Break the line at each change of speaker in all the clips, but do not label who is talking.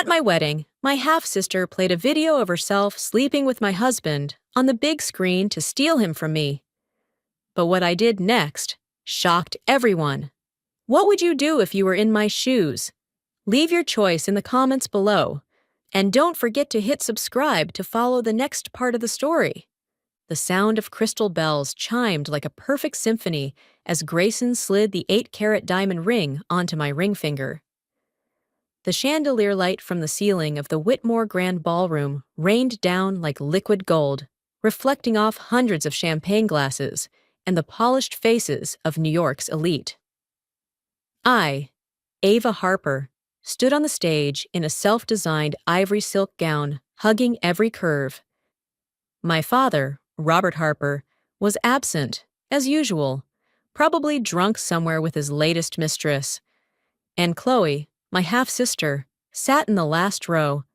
At my wedding, my half-sister played a video of herself sleeping with my husband on the big screen to steal him from me. But what I did next shocked everyone. What would you do if you were in my shoes? Leave your choice in the comments below. And don't forget to hit subscribe to follow the next part of the story. The sound of crystal bells chimed like a perfect symphony as Grayson slid the 8-carat diamond ring onto my ring finger. The chandelier light from the ceiling of the Whitmore Grand Ballroom rained down like liquid gold, reflecting off hundreds of champagne glasses and the polished faces of New York's elite. I, Ava Harper, stood on the stage in a self-designed ivory silk gown, hugging every curve. My father, Robert Harper, was absent, as usual, probably drunk somewhere with his latest mistress. And Chloe, my half-sister, sat in the last row,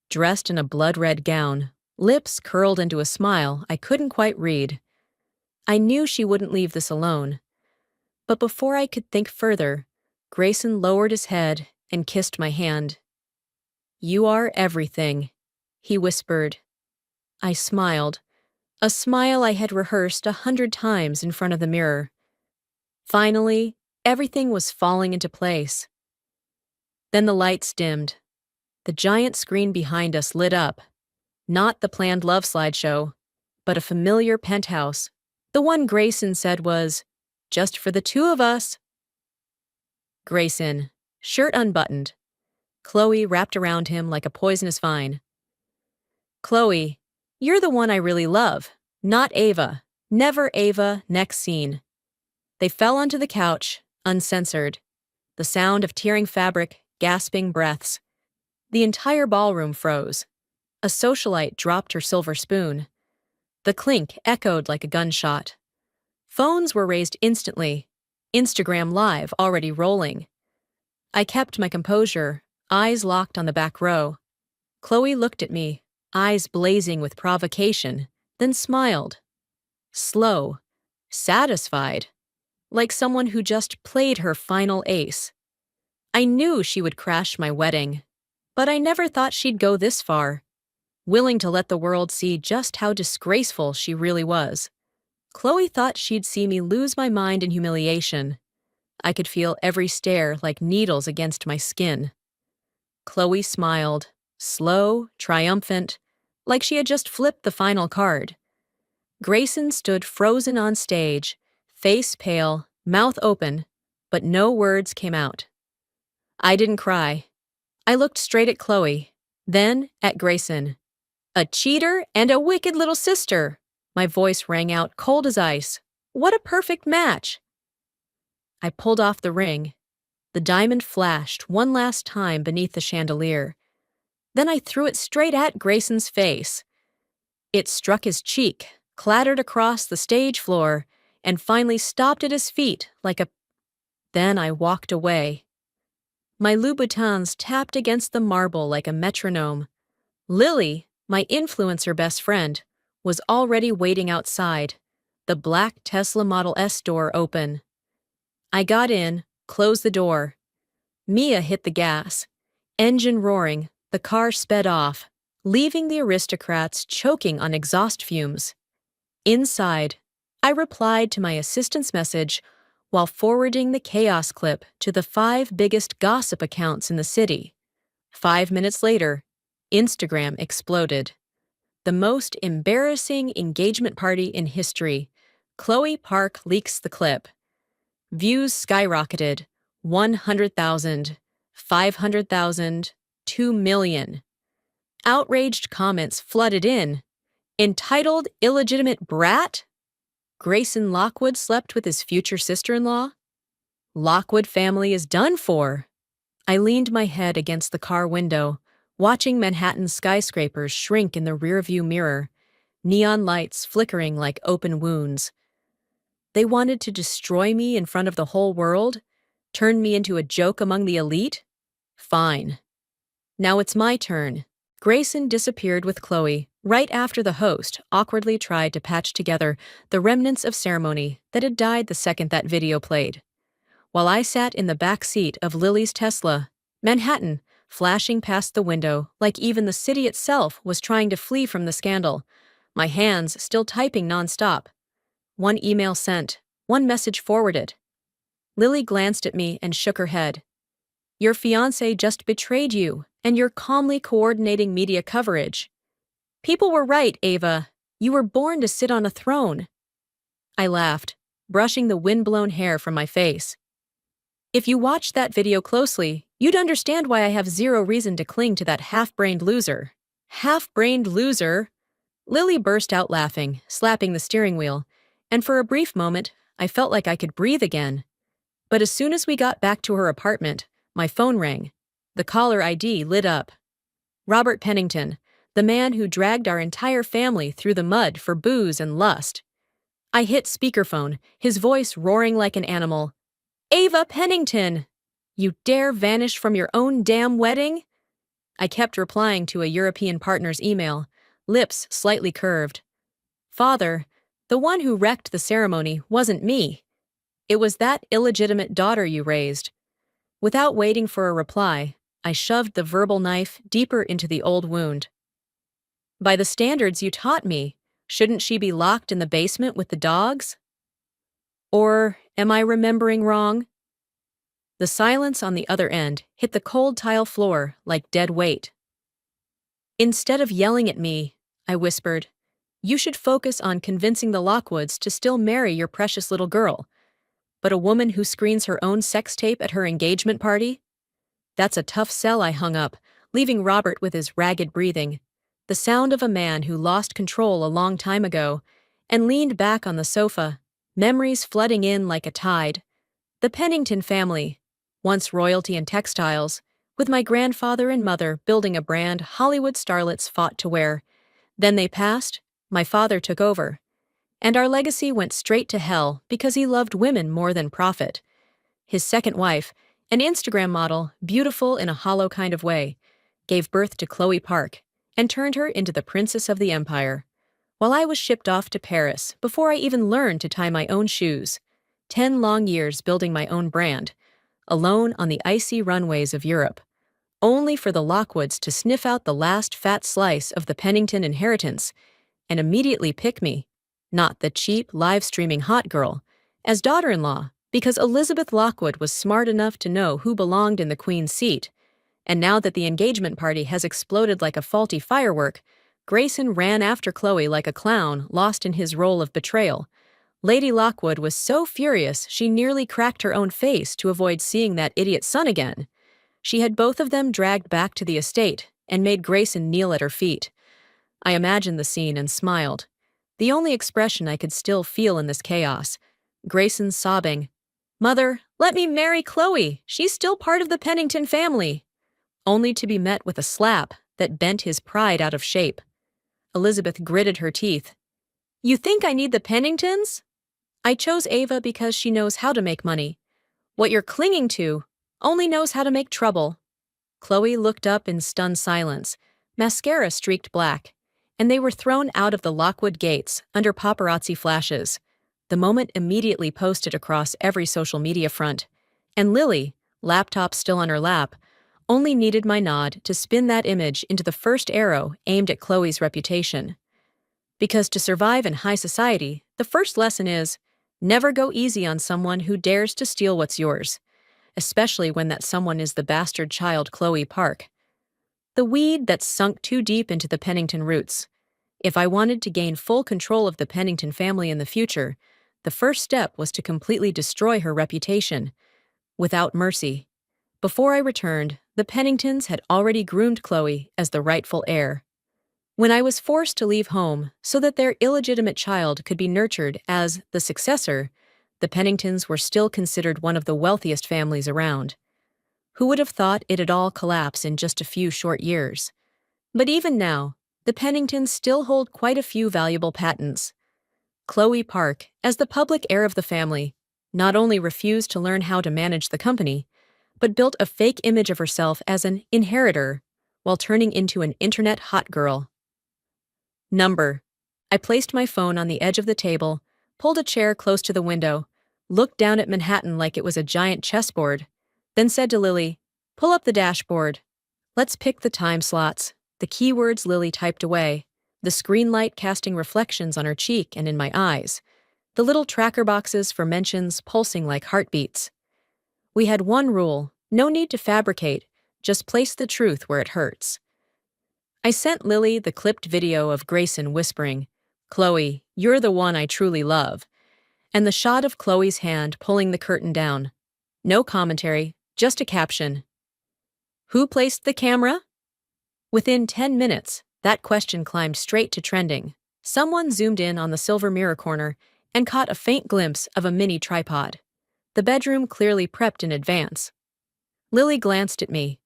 dressed in a blood-red gown, lips curled into a smile I couldn't quite read. I knew she wouldn't leave this alone. But before I could think further, Grayson lowered his head and kissed my hand. "You are everything," he whispered. I smiled, a smile I had rehearsed 100 times in front of the mirror. Finally, everything was falling into place. Then the lights dimmed. The giant screen behind us lit up. Not the planned love slideshow, but a familiar penthouse, the one Grayson said was, "Just for the two of us." Grayson, shirt unbuttoned. Chloe wrapped around him like a poisonous vine. "Chloe, you're the one I really love, not Ava. Never Ava, next scene." They fell onto the couch, uncensored. The sound of tearing fabric, gasping breaths. The entire ballroom froze. A socialite dropped her silver spoon. The clink echoed like a gunshot. Phones were raised instantly, Instagram Live already rolling. I kept my composure, eyes locked on the back row. Chloe looked at me, eyes blazing with provocation, then smiled. Slow, satisfied, like someone who just played her final ace. I knew she would crash my wedding, but I never thought she'd go this far, willing to let the world see just how disgraceful she really was. Chloe thought she'd see me lose my mind in humiliation. I could feel every stare like needles against my skin. Chloe smiled, slow, triumphant, like she had just flipped the final card. Grayson stood frozen on stage, face pale, mouth open, but no words came out. I didn't cry. I looked straight at Chloe, then at Grayson. "A cheater and a wicked little sister!" My voice rang out cold as ice. "What a perfect match!" I pulled off the ring. The diamond flashed one last time beneath the chandelier. Then I threw it straight at Grayson's face. It struck his cheek, clattered across the stage floor, and finally stopped at his feet like a... Then I walked away. My Louboutins tapped against the marble like a metronome. Lily, my influencer best friend, was already waiting outside, the black Tesla Model S door open. I got in, closed the door. Mia hit the gas. Engine roaring, the car sped off, leaving the aristocrats choking on exhaust fumes. Inside, I replied to my assistant's message while forwarding the chaos clip to the 5 biggest gossip accounts in the city. 5 minutes later, Instagram exploded. The most embarrassing engagement party in history. Chloe Park leaks the clip. Views skyrocketed. 100,000, 500,000, 2 million. Outraged comments flooded in. Entitled illegitimate brat? Grayson Lockwood slept with his future sister-in-law? Lockwood family is done for. I leaned my head against the car window, watching Manhattan's skyscrapers shrink in the rearview mirror, neon lights flickering like open wounds. They wanted to destroy me in front of the whole world? Turn me into a joke among the elite? Fine. Now it's my turn. Grayson disappeared with Chloe right after the host awkwardly tried to patch together the remnants of ceremony that had died the second that video played. While I sat in the back seat of Lily's Tesla, Manhattan, flashing past the window like even the city itself was trying to flee from the scandal, my hands still typing nonstop. One email sent, one message forwarded. Lily glanced at me and shook her head. Your fiancé just betrayed you, and you're calmly coordinating media coverage. People were right, Ava. You were born to sit on a throne. I laughed, brushing the wind-blown hair from my face. If you watched that video closely, you'd understand why I have zero reason to cling to that half-brained loser. Half-brained loser? Lily burst out laughing, slapping the steering wheel, and for a brief moment, I felt like I could breathe again. But as soon as we got back to her apartment, my phone rang. The caller ID lit up. Robert Pennington, the man who dragged our entire family through the mud for booze and lust. I hit speakerphone, his voice roaring like an animal. Ava Pennington! You dare vanish from your own damn wedding? I kept replying to a European partner's email, lips slightly curved. Father, the one who wrecked the ceremony wasn't me. It was that illegitimate daughter you raised. Without waiting for a reply, I shoved the verbal knife deeper into the old wound. By the standards you taught me, shouldn't she be locked in the basement with the dogs? Or am I remembering wrong? The silence on the other end hit the cold tile floor like dead weight. Instead of yelling at me, I whispered, you should focus on convincing the Lockwoods to still marry your precious little girl. But a woman who screens her own sex tape at her engagement party? That's a tough sell. I hung up, leaving Robert with his ragged breathing, the sound of a man who lost control a long time ago, and leaned back on the sofa, memories flooding in like a tide. The Pennington family, once royalty in textiles, with my grandfather and mother building a brand Hollywood starlets fought to wear. Then they passed, my father took over. And our legacy went straight to hell because he loved women more than profit. His second wife, an Instagram model, beautiful in a hollow kind of way, gave birth to Chloe Park and turned her into the princess of the empire. While I was shipped off to Paris before I even learned to tie my own shoes. 10 long years building my own brand, alone on the icy runways of Europe, only for the Lockwoods to sniff out the last fat slice of the Pennington inheritance and immediately pick me, not the cheap, live-streaming hot girl, as daughter-in-law, because Elizabeth Lockwood was smart enough to know who belonged in the Queen's seat. And now that the engagement party has exploded like a faulty firework, Grayson ran after Chloe like a clown lost in his role of betrayal. Lady Lockwood was so furious she nearly cracked her own face to avoid seeing that idiot son again. She had both of them dragged back to the estate and made Grayson kneel at her feet. I imagined the scene and smiled. The only expression I could still feel in this chaos. Grayson sobbing, "Mother, let me marry Chloe. She's still part of the Pennington family." Only to be met with a slap that bent his pride out of shape. Elizabeth gritted her teeth. "You think I need the Penningtons? I chose Ava because she knows how to make money. What you're clinging to only knows how to make trouble." Chloe looked up in stunned silence, mascara streaked black, and they were thrown out of the Lockwood gates under paparazzi flashes. The moment immediately posted across every social media front, and Lily, laptop still on her lap, only needed my nod to spin that image into the first arrow aimed at Chloe's reputation. Because to survive in high society, the first lesson is, never go easy on someone who dares to steal what's yours, especially when that someone is the bastard child Chloe Park. The weed that's sunk too deep into the Pennington roots. If I wanted to gain full control of the Pennington family in the future, the first step was to completely destroy her reputation, without mercy. Before I returned, the Penningtons had already groomed Chloe as the rightful heir. When I was forced to leave home so that their illegitimate child could be nurtured as the successor, the Penningtons were still considered one of the wealthiest families around. Who would have thought it'd all collapse in just a few short years? But even now, the Penningtons still hold quite a few valuable patents. Chloe Park, as the public heir of the family, not only refused to learn how to manage the company, but built a fake image of herself as an inheritor while turning into an internet hot girl. Number. I placed my phone on the edge of the table, pulled a chair close to the window, looked down at Manhattan like it was a giant chessboard, then said to Lily, "Pull up the dashboard." Let's pick the time slots, the keywords Lily typed away, the screen light casting reflections on her cheek and in my eyes, the little tracker boxes for mentions pulsing like heartbeats. We had one rule: no need to fabricate, just place the truth where it hurts. I sent Lily the clipped video of Grayson whispering, "Chloe, you're the one I truly love," and the shot of Chloe's hand pulling the curtain down. No commentary, just a caption. Who placed the camera? Within 10 minutes, that question climbed straight to trending. Someone zoomed in on the silver mirror corner and caught a faint glimpse of a mini tripod. The bedroom clearly prepped in advance. Lily glanced at me.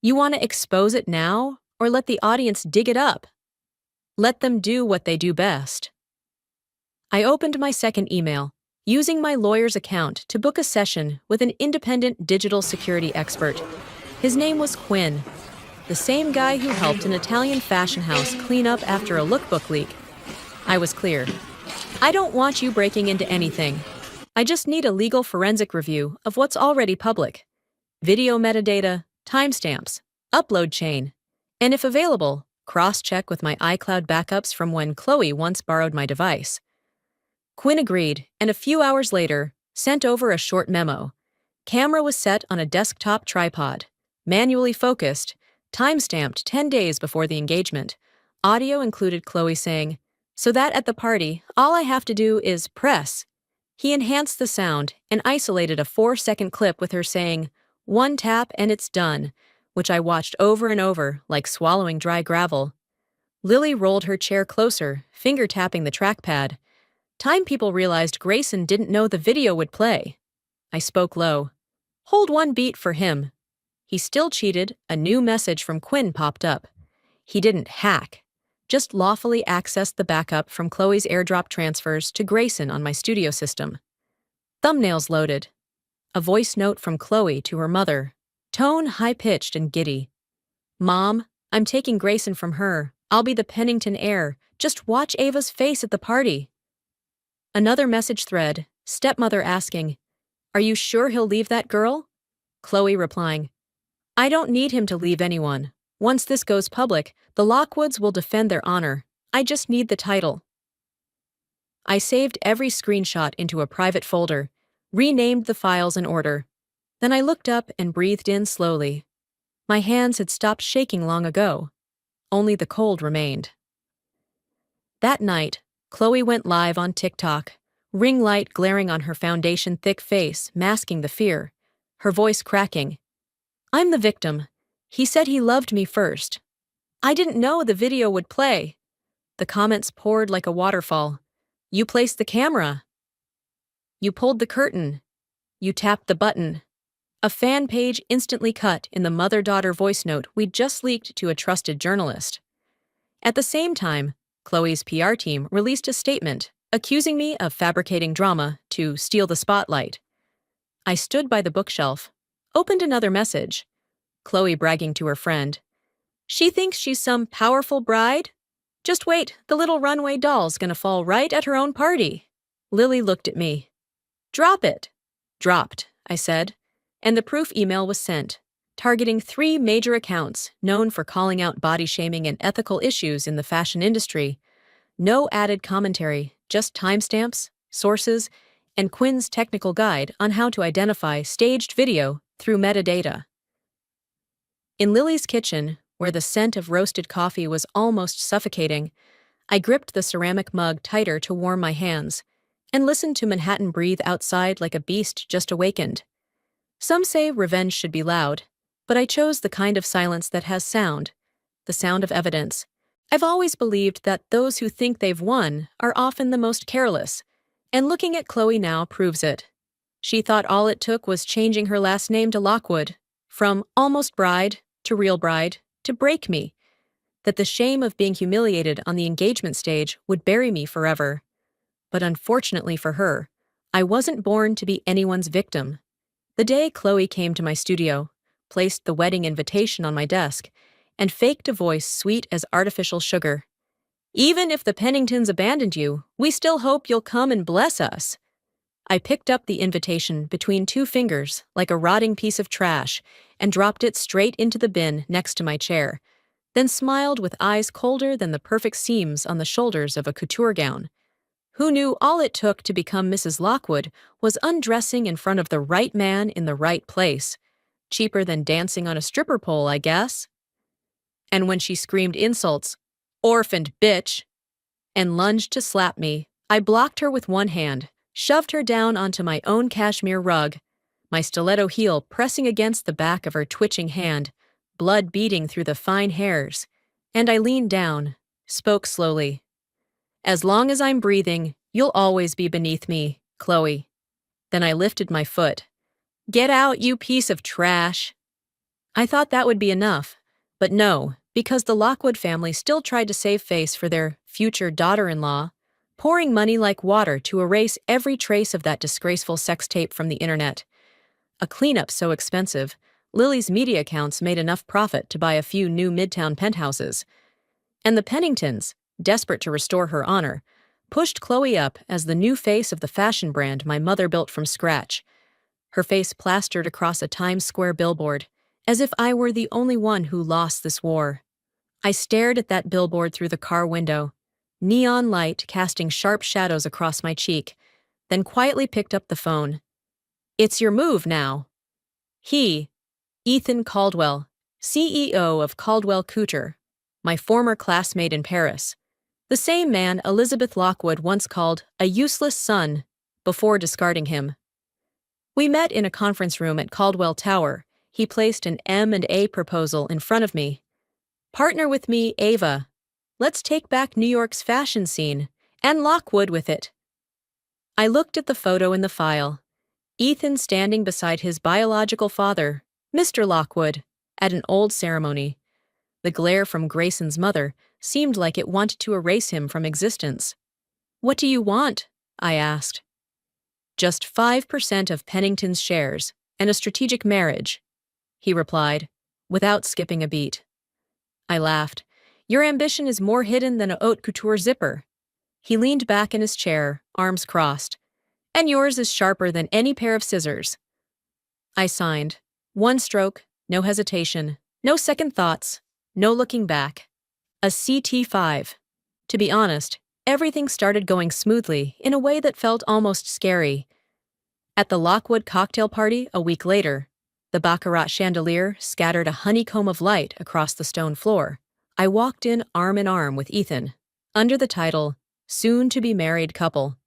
You want to expose it now, or let the audience dig it up? Let them do what they do best. I opened my second email, using my lawyer's account to book a session with an independent digital security expert. His name was Quinn, the same guy who helped an Italian fashion house clean up after a lookbook leak. I was clear. I don't want you breaking into anything. I just need a legal forensic review of what's already public. Video metadata, timestamps, upload chain, and if available, cross-check with my iCloud backups from when Chloe once borrowed my device. Quinn agreed, and a few hours later, sent over a short memo. Camera was set on a desktop tripod, manually focused, time-stamped 10 days before the engagement. Audio included Chloe saying, "So that at the party, all I have to do is press." He enhanced the sound and isolated a 4-second clip with her saying, "One tap and it's done," which I watched over and over, like swallowing dry gravel. Lily rolled her chair closer, finger-tapping the trackpad. Time people realized Grayson didn't know the video would play. I spoke low. "Hold one beat for him." He still cheated. A new message from Quinn popped up. He didn't hack, just lawfully accessed the backup from Chloe's airdrop transfers to Grayson on my studio system. Thumbnails loaded. A voice note from Chloe to her mother, tone high-pitched and giddy. "Mom, I'm taking Grayson from her. I'll be the Pennington heir. Just watch Ava's face at the party." Another message thread, stepmother asking, "Are you sure he'll leave that girl?" Chloe replying, "I don't need him to leave anyone. Once this goes public, the Lockwoods will defend their honor. I just need the title." I saved every screenshot into a private folder, renamed the files in order. Then I looked up and breathed in slowly. My hands had stopped shaking long ago. Only the cold remained. That night, Chloe went live on TikTok, ring light glaring on her foundation-thick face, masking the fear, her voice cracking. "I'm the victim. He said he loved me first. I didn't know the video would play." The comments poured like a waterfall. "You placed the camera. You pulled the curtain. You tapped the button." A fan page instantly cut in the mother-daughter voice note we'd just leaked to a trusted journalist. At the same time, Chloe's PR team released a statement accusing me of fabricating drama to steal the spotlight. I stood by the bookshelf, opened another message. Chloe bragging to her friend. "She thinks she's some powerful bride? Just wait, the little runway doll's gonna fall right at her own party." Lily looked at me. "Drop it." "Dropped," I said, and the proof email was sent, targeting 3 major accounts known for calling out body shaming and ethical issues in the fashion industry. No added commentary, just timestamps, sources, and Quinn's technical guide on how to identify staged video through metadata. In Lily's kitchen, where the scent of roasted coffee was almost suffocating, I gripped the ceramic mug tighter to warm my hands and listened to Manhattan breathe outside like a beast just awakened. Some say revenge should be loud, but I chose the kind of silence that has sound, the sound of evidence. I've always believed that those who think they've won are often the most careless, and looking at Chloe now proves it. She thought all it took was changing her last name to Lockwood, from almost bride to real bride to break me, that the shame of being humiliated on the engagement stage would bury me forever. But unfortunately for her, I wasn't born to be anyone's victim. The day Chloe came to my studio, placed the wedding invitation on my desk, and faked a voice sweet as artificial sugar. "Even if the Penningtons abandoned you, we still hope you'll come and bless us." I picked up the invitation between two fingers like a rotting piece of trash and dropped it straight into the bin next to my chair, then smiled with eyes colder than the perfect seams on the shoulders of a couture gown. Who knew all it took to become Mrs. Lockwood was undressing in front of the right man in the right place. Cheaper than dancing on a stripper pole, I guess. And when she screamed insults, "Orphaned bitch," and lunged to slap me, I blocked her with one hand, shoved her down onto my own cashmere rug, my stiletto heel pressing against the back of her twitching hand, blood beading through the fine hairs, and I leaned down, spoke slowly. "As long as I'm breathing, you'll always be beneath me, Chloe." Then I lifted my foot. "Get out, you piece of trash." I thought that would be enough, but no, because the Lockwood family still tried to save face for their future daughter-in-law, pouring money like water to erase every trace of that disgraceful sex tape from the internet. A cleanup so expensive, Lily's media accounts made enough profit to buy a few new midtown penthouses. And the Penningtons, desperate to restore her honor, pushed Chloe up as the new face of the fashion brand my mother built from scratch, her face plastered across a Times Square billboard, as if I were the only one who lost this war. I stared at that billboard through the car window, neon light casting sharp shadows across my cheek, then quietly picked up the phone. "It's your move now." He, Ethan Caldwell, CEO of Caldwell Couture, my former classmate in Paris, the same man Elizabeth Lockwood once called a useless son before discarding him. We met in a conference room at Caldwell Tower. He placed an M&A proposal in front of me. "Partner with me, Ava. Let's take back New York's fashion scene, and Lockwood with it." I looked at the photo in the file. Ethan standing beside his biological father, Mr. Lockwood, at an old ceremony. The glare from Grayson's mother seemed like it wanted to erase him from existence. "What do you want?" I asked. "Just 5% of Pennington's shares and a strategic marriage," he replied, without skipping a beat. I laughed. "Your ambition is more hidden than a haute couture zipper." He leaned back in his chair, arms crossed. "And yours is sharper than any pair of scissors." I signed. One stroke, no hesitation, no second thoughts, no looking back. A CT5. To be honest, everything started going smoothly in a way that felt almost scary. At the Lockwood cocktail party a week later, the baccarat chandelier scattered a honeycomb of light across the stone floor. I walked in arm with Ethan, under the title, Soon-to-be-married couple,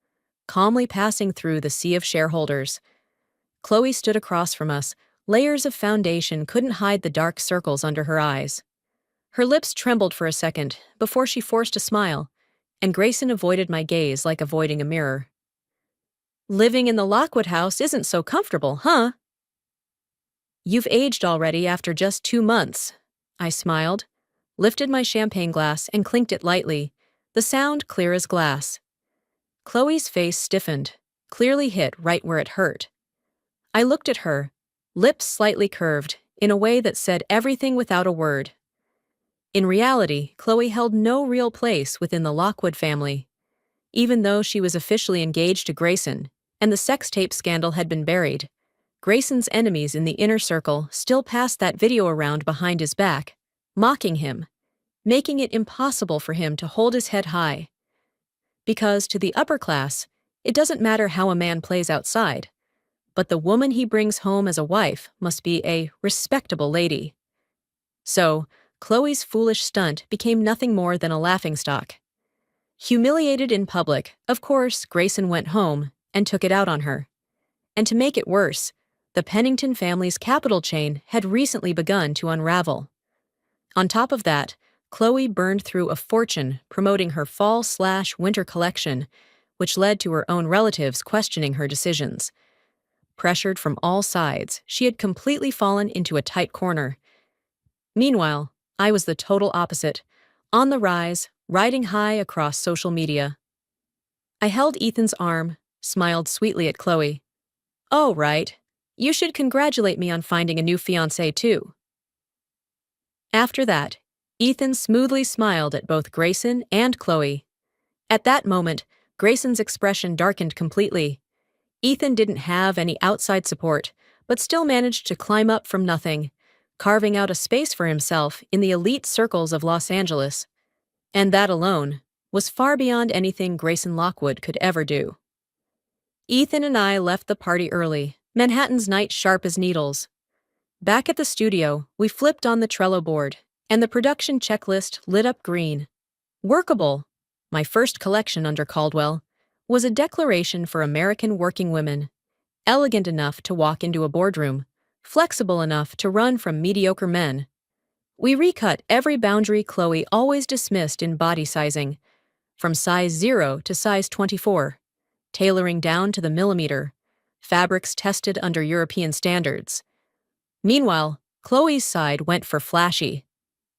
calmly passing through the sea of shareholders. Chloe stood across from us. Layers of foundation couldn't hide the dark circles under her eyes. Her lips trembled for a second before she forced a smile, and Grayson avoided my gaze like avoiding a mirror. "Living in the Lockwood house isn't so comfortable, huh?" "You've aged already after just 2 months," I smiled, lifted my champagne glass and clinked it lightly, the sound clear as glass. Chloe's face stiffened, clearly hit right where it hurt. I looked at her, lips slightly curved, in a way that said everything without a word. In reality, Chloe held no real place within the Lockwood family. Even though she was officially engaged to Grayson, and the sex tape scandal had been buried, Grayson's enemies in the inner circle still passed that video around behind his back, mocking him, making it impossible for him to hold his head high. Because to the upper class, it doesn't matter how a man plays outside, but the woman he brings home as a wife must be a respectable lady. So, Chloe's foolish stunt became nothing more than a laughingstock. Humiliated in public, of course, Grayson went home and took it out on her. And to make it worse, the Pennington family's capital chain had recently begun to unravel. On top of that, Chloe burned through a fortune promoting her fall/winter collection, which led to her own relatives questioning her decisions. Pressured from all sides, she had completely fallen into a tight corner. Meanwhile, I was the total opposite, on the rise, riding high across social media. I held Ethan's arm, smiled sweetly at Chloe. "Oh, right. You should congratulate me on finding a new fiancé, too." After that, Ethan smoothly smiled at both Grayson and Chloe. At that moment, Grayson's expression darkened completely. Ethan didn't have any outside support, but still managed to climb up from nothing, carving out a space for himself in the elite circles of Los Angeles. And that alone was far beyond anything Grayson Lockwood could ever do. Ethan and I left the party early, Manhattan's night sharp as needles. Back at the studio, we flipped on the Trello board, and the production checklist lit up green. Workable, my first collection under Caldwell, was a declaration for American working women, elegant enough to walk into a boardroom, flexible enough to run from mediocre men. We recut every boundary Chloe always dismissed in body sizing, from size 0 to size 24, tailoring down to the millimeter, fabrics tested under European standards. Meanwhile, Chloe's side went for flashy.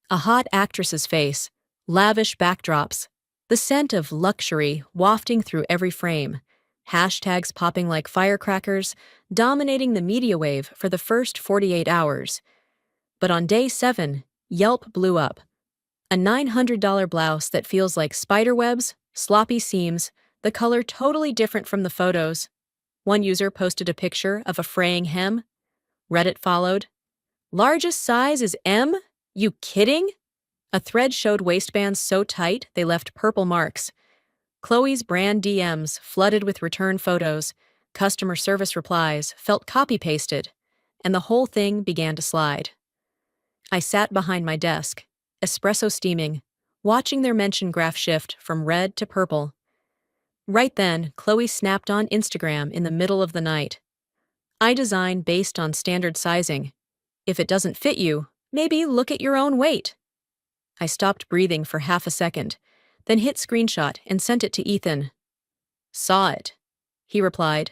A hot actress's face, lavish backdrops, the scent of luxury wafting through every frame, hashtags popping like firecrackers, dominating the media wave for the first 48 hours. But on day 7, Yelp blew up. A $900 blouse that feels like spiderwebs, sloppy seams, the color totally different from the photos. One user posted a picture of a fraying hem. Reddit followed. Largest size is M? You kidding? A thread showed waistbands so tight they left purple marks. Chloe's brand DMs flooded with return photos, customer service replies felt copy-pasted, and the whole thing began to slide. I sat behind my desk, espresso steaming, watching their mention graph shift from red to purple. Right then, Chloe snapped on Instagram in the middle of the night. I design based on standard sizing. If it doesn't fit you, maybe look at your own weight. I stopped breathing for half a second, then hit screenshot and sent it to Ethan. Saw it, he replied.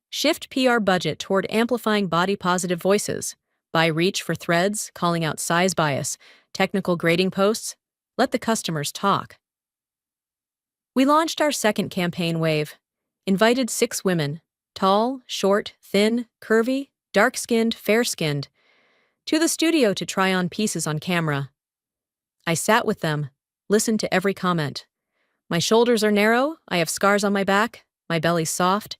Shift PR budget toward amplifying body-positive voices. Buy reach for threads, calling out size bias, technical grading posts. Let the customers talk. We launched our second campaign wave. Invited 6 women, tall, short, thin, curvy, dark-skinned, fair-skinned, to the studio to try on pieces on camera. I sat with them, listened to every comment. My shoulders are narrow, I have scars on my back, my belly's soft.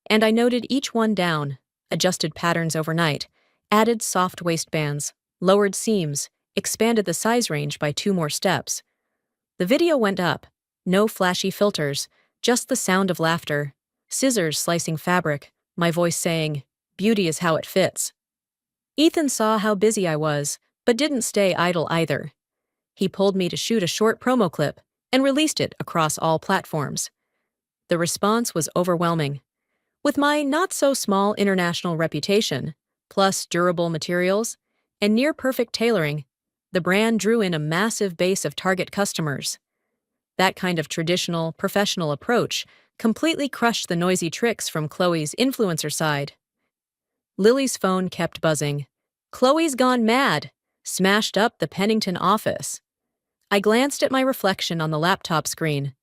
And I noted each one down, adjusted patterns overnight, added soft waistbands, lowered seams, expanded the size range by 2 more steps. The video went up, no flashy filters, just the sound of laughter, scissors slicing fabric, my voice saying, "Beauty is how it fits." Ethan saw how busy I was, but didn't stay idle either. He pulled me to shoot a short promo clip and released it across all platforms. The response was overwhelming. With my not-so-small international reputation, plus durable materials, and near-perfect tailoring, the brand drew in a massive base of target customers. That kind of traditional, professional approach completely crushed the noisy tricks from Chloe's influencer side. Lily's phone kept buzzing. Chloe's gone mad, smashed up the Pennington office. I glanced at my reflection on the laptop screen,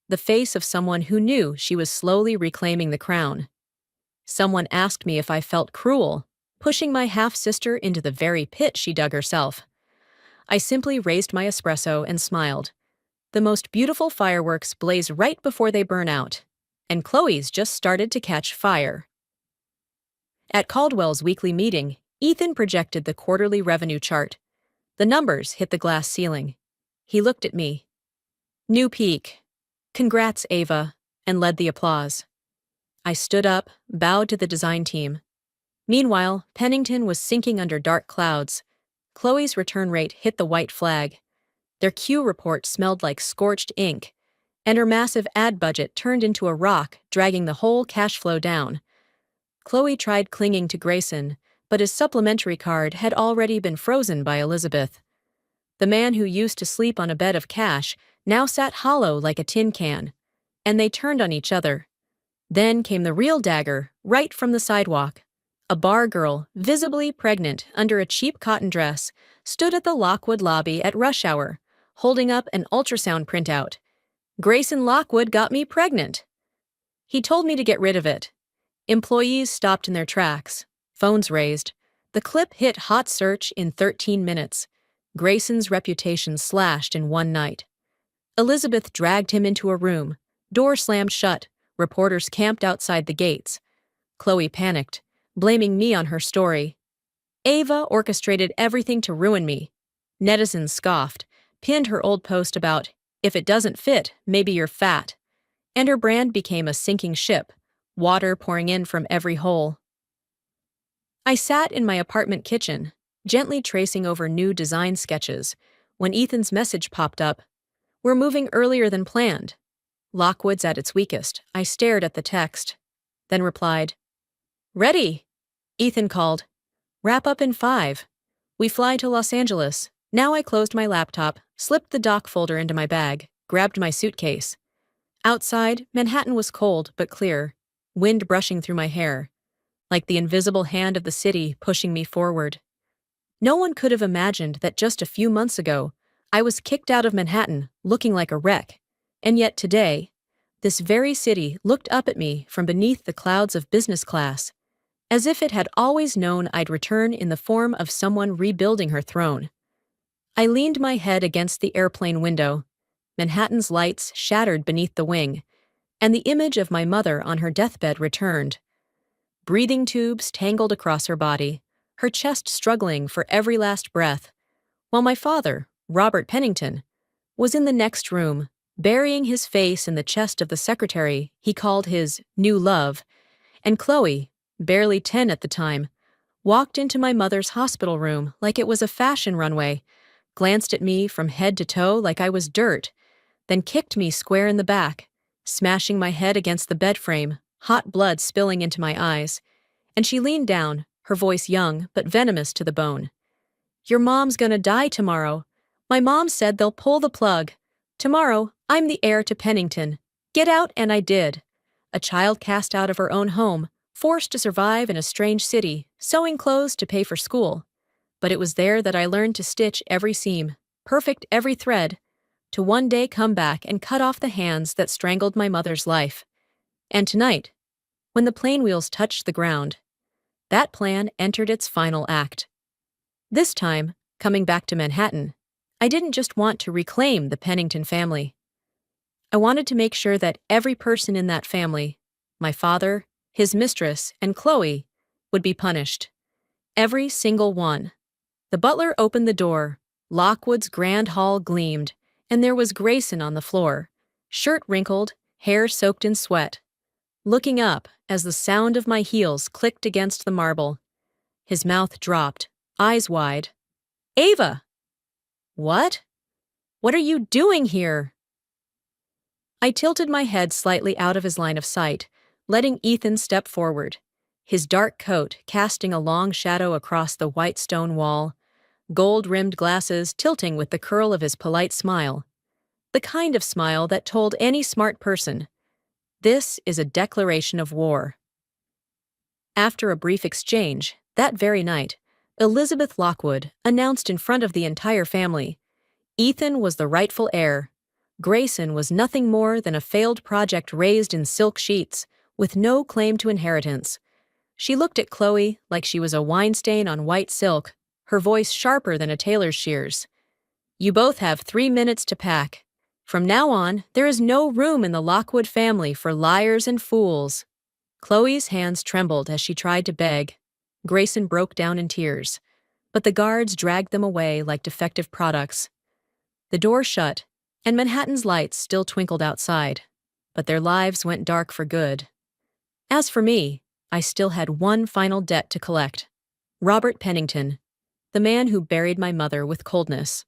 the face of someone who knew she was slowly reclaiming the crown. Someone asked me if I felt cruel, pushing my half-sister into the very pit she dug herself. I simply raised my espresso and smiled. The most beautiful fireworks blaze right before they burn out, and Chloe's just started to catch fire. At Caldwell's weekly meeting, Ethan projected the quarterly revenue chart. The numbers hit the glass ceiling. He looked at me. New peak. Congrats, Ava, and led the applause. I stood up, bowed to the design team. Meanwhile, Pennington was sinking under dark clouds. Chloe's return rate hit the white flag. Their Q report smelled like scorched ink, and her massive ad budget turned into a rock, dragging the whole cash flow down. Chloe tried clinging to Grayson, but his supplementary card had already been frozen by Elizabeth. The man who used to sleep on a bed of cash now sat hollow like a tin can, and they turned on each other. Then came the real dagger, right from the sidewalk. A bar girl, visibly pregnant under a cheap cotton dress, stood at the Lockwood lobby at rush hour, holding up an ultrasound printout. Grayson Lockwood got me pregnant. He told me to get rid of it. Employees stopped in their tracks, phones raised. The clip hit hot search in 13 minutes. Grayson's reputation slashed in one night. Elizabeth dragged him into a room, door slammed shut, Reporters camped outside the gates. Chloe panicked, blaming me on her story. Ava orchestrated everything to ruin me. Netizens scoffed, pinned her old post about, "If it doesn't fit, maybe you're fat." And her brand became a sinking ship, water pouring in from every hole. I sat in my apartment kitchen, gently tracing over new design sketches, when Ethan's message popped up. "We're moving earlier than planned." Lockwood's at its weakest. I stared at the text, then replied, "Ready." Ethan called, "Wrap up in 5. We fly to Los Angeles." Now I closed my laptop, slipped the doc folder into my bag, grabbed my suitcase. Outside, Manhattan was cold but clear, wind brushing through my hair, like the invisible hand of the city pushing me forward. No one could have imagined that just a few months ago, I was kicked out of Manhattan, looking like a wreck. And yet today, this very city looked up at me from beneath the clouds of business class, as if it had always known I'd return in the form of someone rebuilding her throne. I leaned my head against the airplane window, Manhattan's lights shattered beneath the wing, and the image of my mother on her deathbed returned. Breathing tubes tangled across her body, her chest struggling for every last breath, while my father, Robert Pennington, was in the next room, burying his face in the chest of the secretary he called his new love, and Chloe, barely 10 at the time, walked into my mother's hospital room like it was a fashion runway, glanced at me from head to toe like I was dirt, then kicked me square in the back, smashing my head against the bed frame, hot blood spilling into my eyes, and she leaned down, her voice young but venomous to the bone. "Your mom's gonna die tomorrow. My mom said they'll pull the plug. Tomorrow, I'm the heir to Pennington. Get out," and I did. A child cast out of her own home, forced to survive in a strange city, sewing clothes to pay for school. But it was there that I learned to stitch every seam, perfect every thread, to one day come back and cut off the hands that strangled my mother's life. And tonight, when the plane wheels touched the ground, that plan entered its final act. This time, coming back to Manhattan, I didn't just want to reclaim the Pennington family. I wanted to make sure that every person in that family, my father, his mistress, and Chloe, would be punished. Every single one. The butler opened the door. Lockwood's grand hall gleamed, and there was Grayson on the floor, shirt wrinkled, hair soaked in sweat, looking up as the sound of my heels clicked against the marble. His mouth dropped, eyes wide. "Ava!" "What? What are you doing here?" I tilted my head slightly out of his line of sight, letting Ethan step forward, his dark coat casting a long shadow across the white stone wall, gold-rimmed glasses tilting with the curl of his polite smile, the kind of smile that told any smart person, "This is a declaration of war." After a brief exchange, that very night, Elizabeth Lockwood announced in front of the entire family, Ethan was the rightful heir. Grayson was nothing more than a failed project raised in silk sheets, with no claim to inheritance. She looked at Chloe like she was a wine stain on white silk, her voice sharper than a tailor's shears. "You both have 3 minutes to pack. From now on, there is no room in the Lockwood family for liars and fools." Chloe's hands trembled as she tried to beg. Grayson broke down in tears, but the guards dragged them away like defective products. The door shut, and Manhattan's lights still twinkled outside, but their lives went dark for good. As for me, I still had one final debt to collect. Robert Pennington, the man who buried my mother with coldness.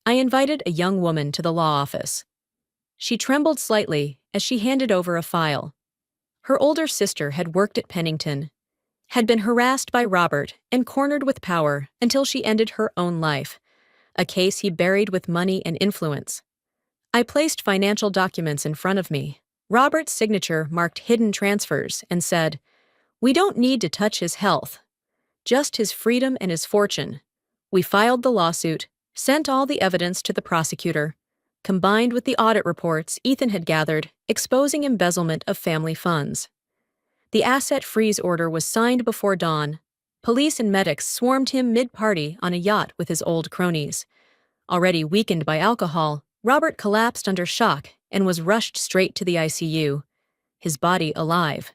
I invited a young woman to the law office. She trembled slightly as she handed over a file. Her older sister had worked at Pennington, had been harassed by Robert and cornered with power until she ended her own life, a case he buried with money and influence. I placed financial documents in front of me. Robert's signature marked hidden transfers and said, "We don't need to touch his health, just his freedom and his fortune." We filed the lawsuit, sent all the evidence to the prosecutor, combined with the audit reports Ethan had gathered, exposing embezzlement of family funds. The asset freeze order was signed before dawn. Police and medics swarmed him mid-party on a yacht with his old cronies. Already weakened by alcohol, Robert collapsed under shock and was rushed straight to the ICU. his body alive.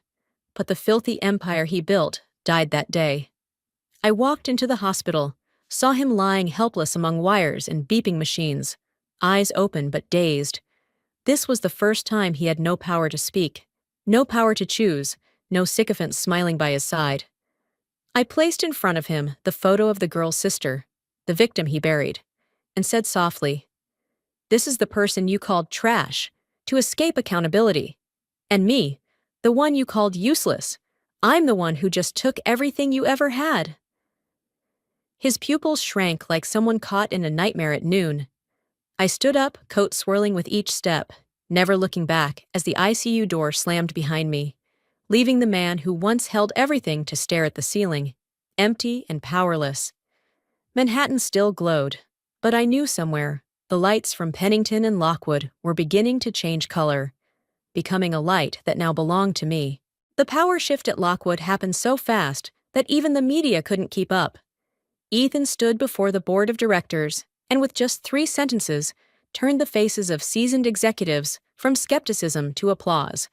But the filthy empire he built died that day. I walked into the hospital, saw him lying helpless among wires and beeping machines, eyes open but dazed. This was the first time he had no power to speak, no power to choose, no sycophant smiling by his side. I placed in front of him the photo of the girl's sister, the victim he buried, and said softly, "This is the person you called trash, to escape accountability. And me, the one you called useless. I'm the one who just took everything you ever had." His pupils shrank like someone caught in a nightmare at noon. I stood up, coat swirling with each step, never looking back as the ICU door slammed behind me, leaving the man who once held everything to stare at the ceiling, empty and powerless. Manhattan still glowed, but I knew somewhere the lights from Pennington and Lockwood were beginning to change color, becoming a light that now belonged to me. The power shift at Lockwood happened so fast that even the media couldn't keep up. Ethan stood before the board of directors and with just 3 sentences turned the faces of seasoned executives from skepticism to applause.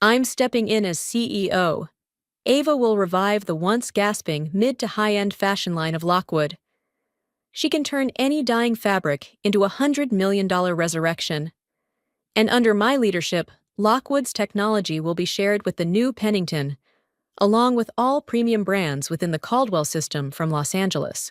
"I'm stepping in as CEO. Ava will revive the once gasping mid to high-end fashion line of Lockwood. She can turn any dying fabric into a $100 million resurrection. And under my leadership, Lockwood's technology will be shared with the new Pennington, along with all premium brands within the Caldwell system from Los Angeles."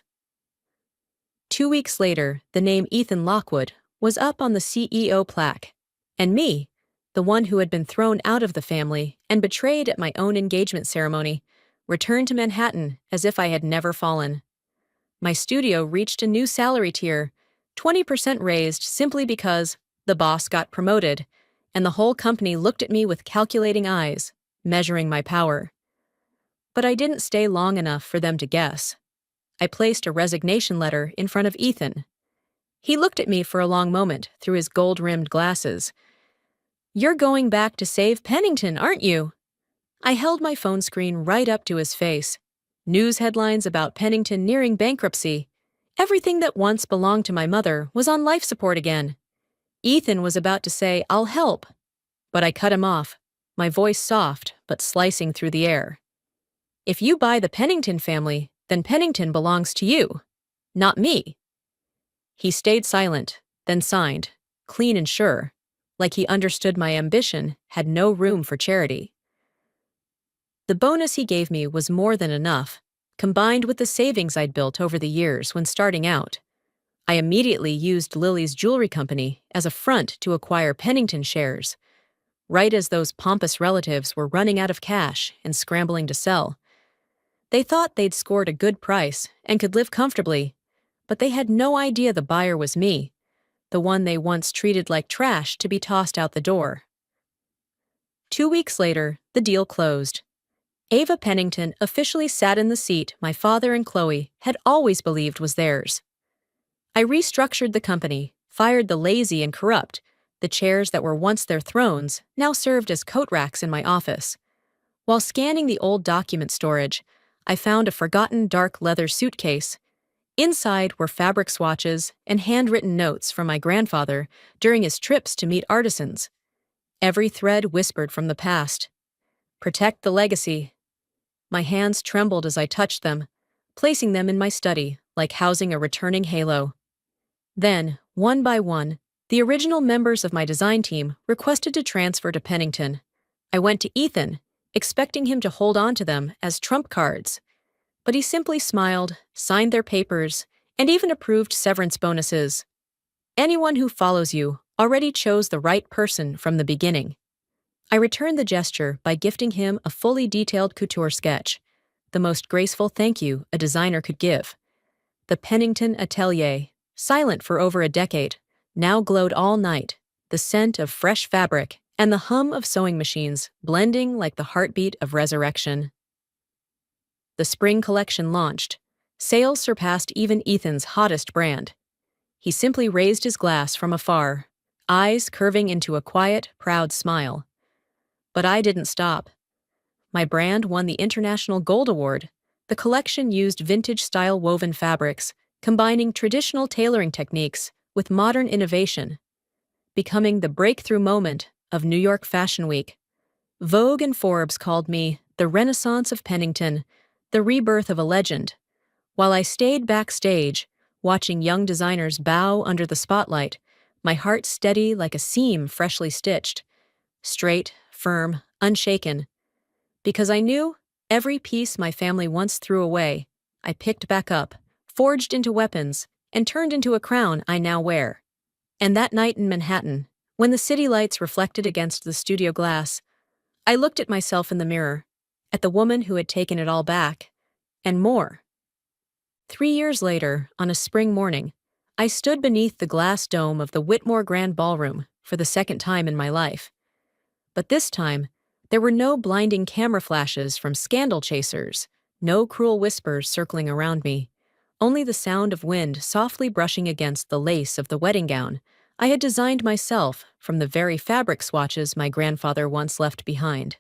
2 weeks later, the name Ethan Lockwood was up on the CEO plaque, and me, the one who had been thrown out of the family and betrayed at my own engagement ceremony, returned to Manhattan as if I had never fallen. My studio reached a new salary tier, 20% raised simply because the boss got promoted, and the whole company looked at me with calculating eyes, measuring my power. But I didn't stay long enough for them to guess. I placed a resignation letter in front of Ethan. He looked at me for a long moment through his gold-rimmed glasses. "You're going back to save Pennington, aren't you?" I held my phone screen right up to his face. News headlines about Pennington nearing bankruptcy. Everything that once belonged to my mother was on life support again. Ethan was about to say, "I'll help," but I cut him off, my voice soft but slicing through the air. "If you buy the Pennington family, then Pennington belongs to you, not me." He stayed silent, then signed, clean and sure, like he understood my ambition had no room for charity. The bonus he gave me was more than enough, combined with the savings I'd built over the years when starting out. I immediately used Lily's jewelry company as a front to acquire Pennington shares, right as those pompous relatives were running out of cash and scrambling to sell. They thought they'd scored a good price and could live comfortably, but they had no idea the buyer was me, the one they once treated like trash to be tossed out the door. 2 weeks later, the deal closed. Ava Pennington officially sat in the seat my father and Chloe had always believed was theirs. I restructured the company, fired the lazy and corrupt. The chairs that were once their thrones now served as coat racks in my office. While scanning the old document storage, I found a forgotten dark leather suitcase. Inside were fabric swatches and handwritten notes from my grandfather during his trips to meet artisans. Every thread whispered from the past. "Protect the legacy." My hands trembled as I touched them, placing them in my study like housing a returning halo. Then, one by one, the original members of my design team requested to transfer to Pennington. I went to Ethan, expecting him to hold on to them as trump cards. But he simply smiled, signed their papers, and even approved severance bonuses. "Anyone who follows you already chose the right person from the beginning." I returned the gesture by gifting him a fully detailed couture sketch, the most graceful thank you a designer could give. The Pennington Atelier, silent for over a decade, now glowed all night, the scent of fresh fabric and the hum of sewing machines blending like the heartbeat of resurrection. The spring collection launched. Sales surpassed even Ethan's hottest brand. He simply raised his glass from afar, eyes curving into a quiet, proud smile. But I didn't stop. My brand won the International Gold Award. The collection used vintage-style woven fabrics, combining traditional tailoring techniques with modern innovation, becoming the breakthrough moment of New York Fashion Week. Vogue and Forbes called me the Renaissance of Pennington, the rebirth of a legend, while I stayed backstage, watching young designers bow under the spotlight, my heart steady like a seam freshly stitched, straight, firm, unshaken, because I knew every piece my family once threw away, I picked back up, forged into weapons, and turned into a crown I now wear. And that night in Manhattan, when the city lights reflected against the studio glass, I looked at myself in the mirror, at the woman who had taken it all back, and more. 3 years later, on a spring morning, I stood beneath the glass dome of the Whitmore Grand Ballroom for the second time in my life. But this time, there were no blinding camera flashes from scandal chasers, no cruel whispers circling around me, only the sound of wind softly brushing against the lace of the wedding gown I had designed myself from the very fabric swatches my grandfather once left behind.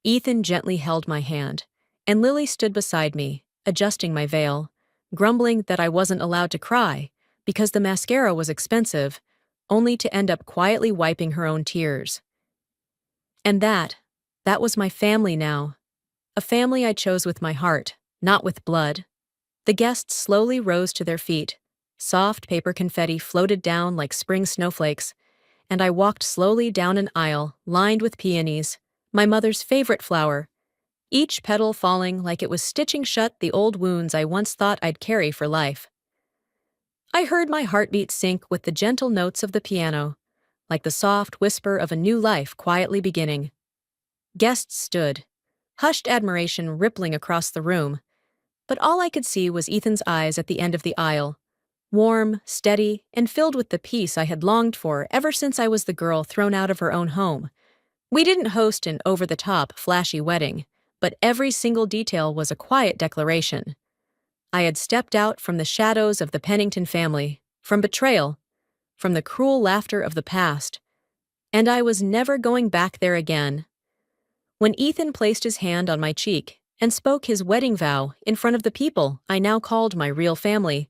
Ethan gently held my hand, and Lily stood beside me, adjusting my veil, grumbling that I wasn't allowed to cry because the mascara was expensive, only to end up quietly wiping her own tears. And that was my family now, a family I chose with my heart, not with blood. The guests slowly rose to their feet. Soft paper confetti floated down like spring snowflakes, and I walked slowly down an aisle lined with peonies, my mother's favorite flower, each petal falling like it was stitching shut the old wounds I once thought I'd carry for life. I heard my heartbeat sync with the gentle notes of the piano, like the soft whisper of a new life quietly beginning. Guests stood, hushed admiration rippling across the room, but all I could see was Ethan's eyes at the end of the aisle, warm, steady, and filled with the peace I had longed for ever since I was the girl thrown out of her own home. We didn't host an over-the-top, flashy wedding, but every single detail was a quiet declaration. I had stepped out from the shadows of the Pennington family, from betrayal, from the cruel laughter of the past, and I was never going back there again. When Ethan placed his hand on my cheek and spoke his wedding vow in front of the people I now called my real family,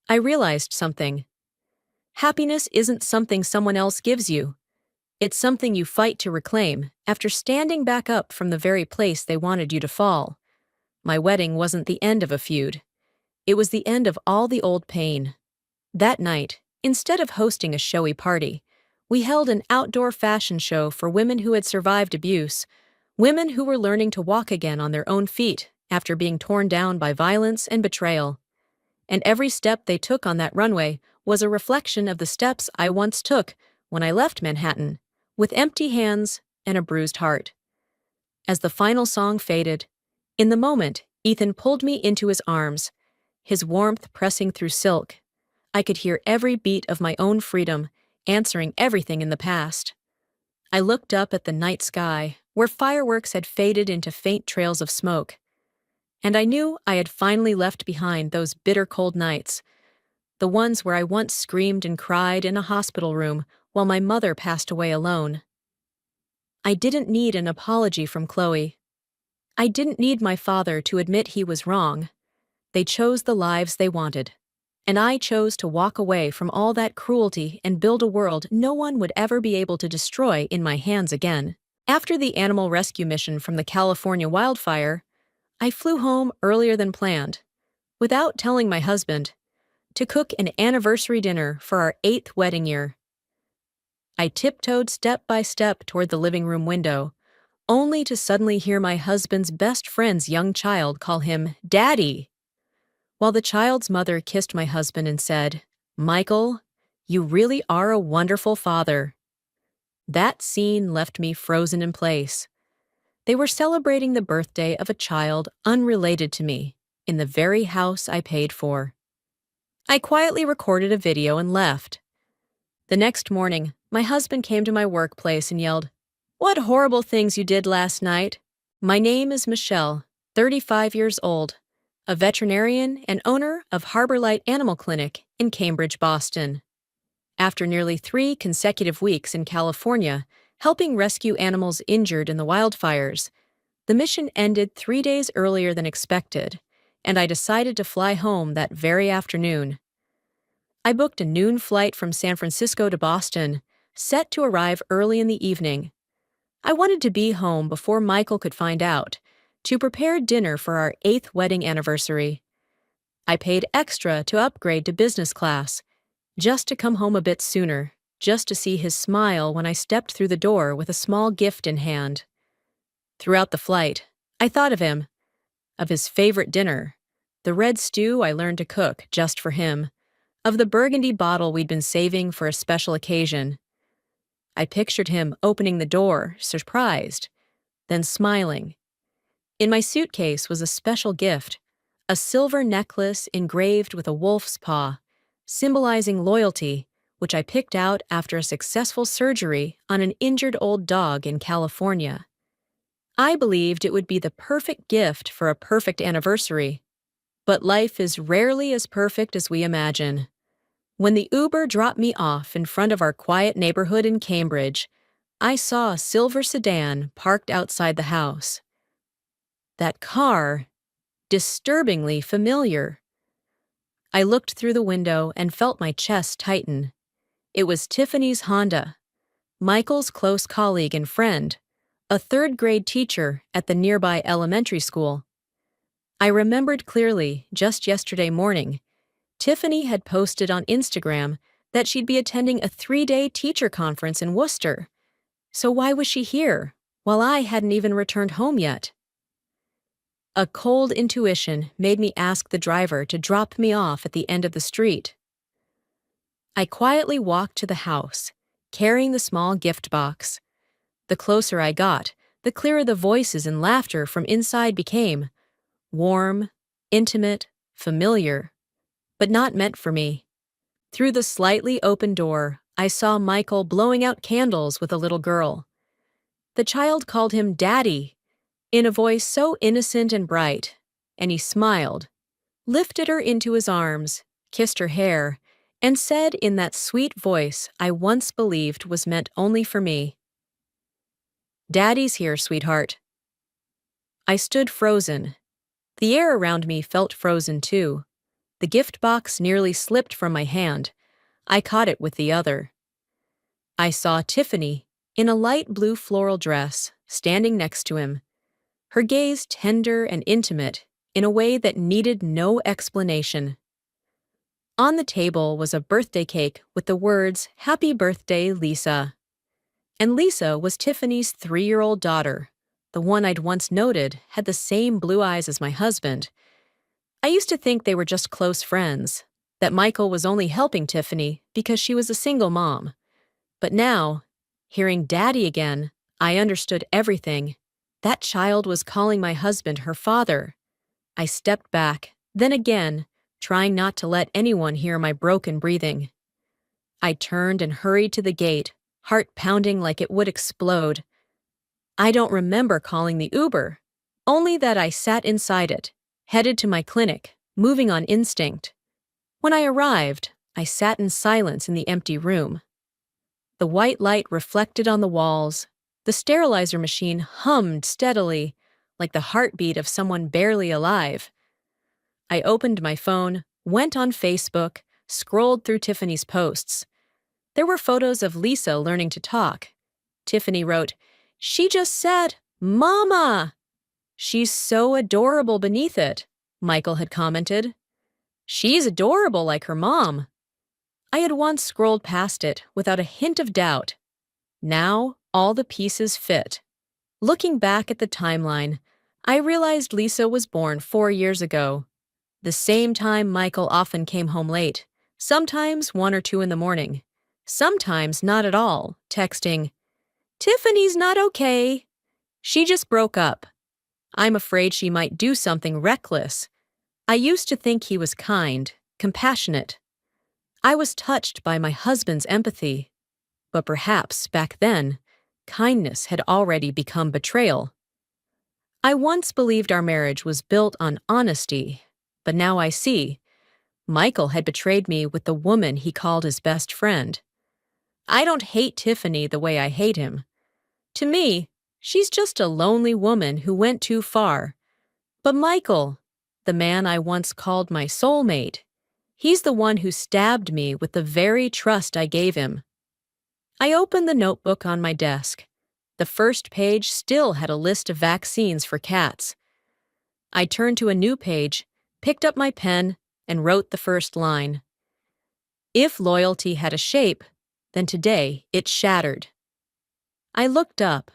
I realized something. Happiness isn't something someone else gives you. It's something you fight to reclaim after standing back up from the very place they wanted you to fall. My wedding wasn't the end of a feud. It was the end of all the old pain. That night, instead of hosting a showy party, we held an outdoor fashion show for women who had survived abuse, women who were learning to walk again on their own feet after being torn down by violence and betrayal. And every step they took on that runway was a reflection of the steps I once took when I left Manhattan, with empty hands and a bruised heart. As the final song faded, in the moment, Ethan pulled me into his arms, his warmth pressing through silk. I could hear every beat of my own freedom, answering everything in the past. I looked up at the night sky, where fireworks had faded into faint trails of smoke. And I knew I had finally left behind those bitter cold nights, the ones where I once screamed and cried in a hospital room while my mother passed away alone. I didn't need an apology from Chloe. I didn't need my father to admit he was wrong. They chose the lives they wanted, and I chose to walk away from all that cruelty and build a world no one would ever be able to destroy in my hands again. After the animal rescue mission from the California wildfire, I flew home earlier than planned, without telling my husband, to cook an anniversary dinner for our 8th wedding year. I tiptoed step by step toward the living room window, only to suddenly hear my husband's best friend's young child call him Daddy, while the child's mother kissed my husband and said, "Michael, you really are a wonderful father." That scene left me frozen in place. They were celebrating the birthday of a child unrelated to me, in the very house I paid for. I quietly recorded a video and left. The next morning, my husband came to my workplace and yelled, "What horrible things you did last night." My name is Michelle, 35 years old, a veterinarian and owner of Harbor Light Animal Clinic in Cambridge, Boston. After nearly 3 consecutive weeks in California, helping rescue animals injured in the wildfires, the mission ended 3 days earlier than expected, and I decided to fly home that very afternoon. I booked a noon flight from San Francisco to Boston, set to arrive early in the evening. I wanted to be home before Michael could find out, to prepare dinner for our 8th wedding anniversary. I paid extra to upgrade to business class, just to come home a bit sooner, just to see his smile when I stepped through the door with a small gift in hand. Throughout the flight, I thought of him, of his favorite dinner, the red stew I learned to cook just for him, of the burgundy bottle we'd been saving for a special occasion. I pictured him opening the door, surprised, then smiling. In my suitcase was a special gift, a silver necklace engraved with a wolf's paw, symbolizing loyalty, which I picked out after a successful surgery on an injured old dog in California. I believed it would be the perfect gift for a perfect anniversary. But life is rarely as perfect as we imagine. When the Uber dropped me off in front of our quiet neighborhood in Cambridge, I saw a silver sedan parked outside the house. That car, disturbingly familiar. I looked through the window and felt my chest tighten. It was Tiffany's Honda, Michael's close colleague and friend, a third-grade teacher at the nearby elementary school. I remembered clearly, just yesterday morning, Tiffany had posted on Instagram that she'd be attending a 3-day teacher conference in Worcester. So why was she here, while I hadn't even returned home yet? A cold intuition made me ask the driver to drop me off at the end of the street. I quietly walked to the house, carrying the small gift box. The closer I got, the clearer the voices and laughter from inside became. Warm, intimate, familiar, but not meant for me. Through the slightly open door, I saw Michael blowing out candles with a little girl. The child called him Daddy, in a voice so innocent and bright, and he smiled, lifted her into his arms, kissed her hair, and said in that sweet voice I once believed was meant only for me, "Daddy's here, sweetheart." I stood frozen. The air around me felt frozen too. The gift box nearly slipped from my hand. I caught it with the other. I saw Tiffany, in a light blue floral dress, standing next to him, her gaze tender and intimate in a way that needed no explanation. On the table was a birthday cake with the words, "Happy Birthday, Lisa." And Lisa was Tiffany's 3-year-old daughter, the one I'd once noted had the same blue eyes as my husband. I used to think they were just close friends, that Michael was only helping Tiffany because she was a single mom. But now, hearing Daddy again, I understood everything. That child was calling my husband her father. I stepped back, then again, trying not to let anyone hear my broken breathing. I turned and hurried to the gate, heart pounding like it would explode. I don't remember calling the Uber, only that I sat inside it, headed to my clinic, moving on instinct. When I arrived, I sat in silence in the empty room. The white light reflected on the walls. The sterilizer machine hummed steadily, like the heartbeat of someone barely alive. I opened my phone, went on Facebook, scrolled through Tiffany's posts. There were photos of Lisa learning to talk. Tiffany wrote, "She just said, 'Mama!'" "She's so adorable beneath it," Michael had commented. "She's adorable like her mom." I had once scrolled past it without a hint of doubt. Now, all the pieces fit. Looking back at the timeline, I realized Lisa was born 4 years ago. The same time Michael often came home late, sometimes 1 or 2 in the morning, sometimes not at all, texting, "Tiffany's not okay. She just broke up. I'm afraid she might do something reckless." I used to think he was kind, compassionate. I was touched by my husband's empathy. But perhaps, back then, kindness had already become betrayal. I once believed our marriage was built on honesty, but now I see. Michael had betrayed me with the woman he called his best friend. I don't hate Tiffany the way I hate him. To me, she's just a lonely woman who went too far. But Michael, the man I once called my soulmate, he's the one who stabbed me with the very trust I gave him. I opened the notebook on my desk. The first page still had a list of vaccines for cats. I turned to a new page, picked up my pen, and wrote the first line. If loyalty had a shape, then today it shattered. I looked up,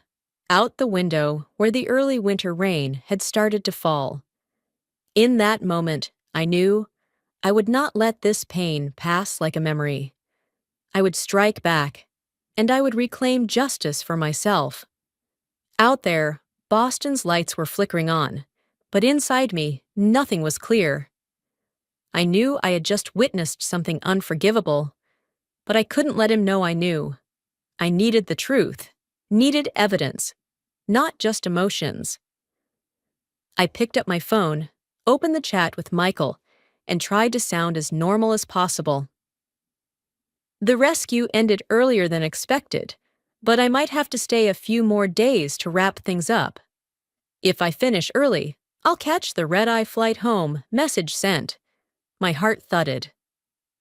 out the window where the early winter rain had started to fall. In that moment, I knew I would not let this pain pass like a memory. I would strike back, and I would reclaim justice for myself. Out there, Boston's lights were flickering on, but inside me, nothing was clear. I knew I had just witnessed something unforgivable, but I couldn't let him know I knew. I needed the truth, needed evidence, not just emotions. I picked up my phone, opened the chat with Michael, and tried to sound as normal as possible. The rescue ended earlier than expected, but I might have to stay a few more days to wrap things up. If I finish early, I'll catch the red-eye flight home, message sent. My heart thudded.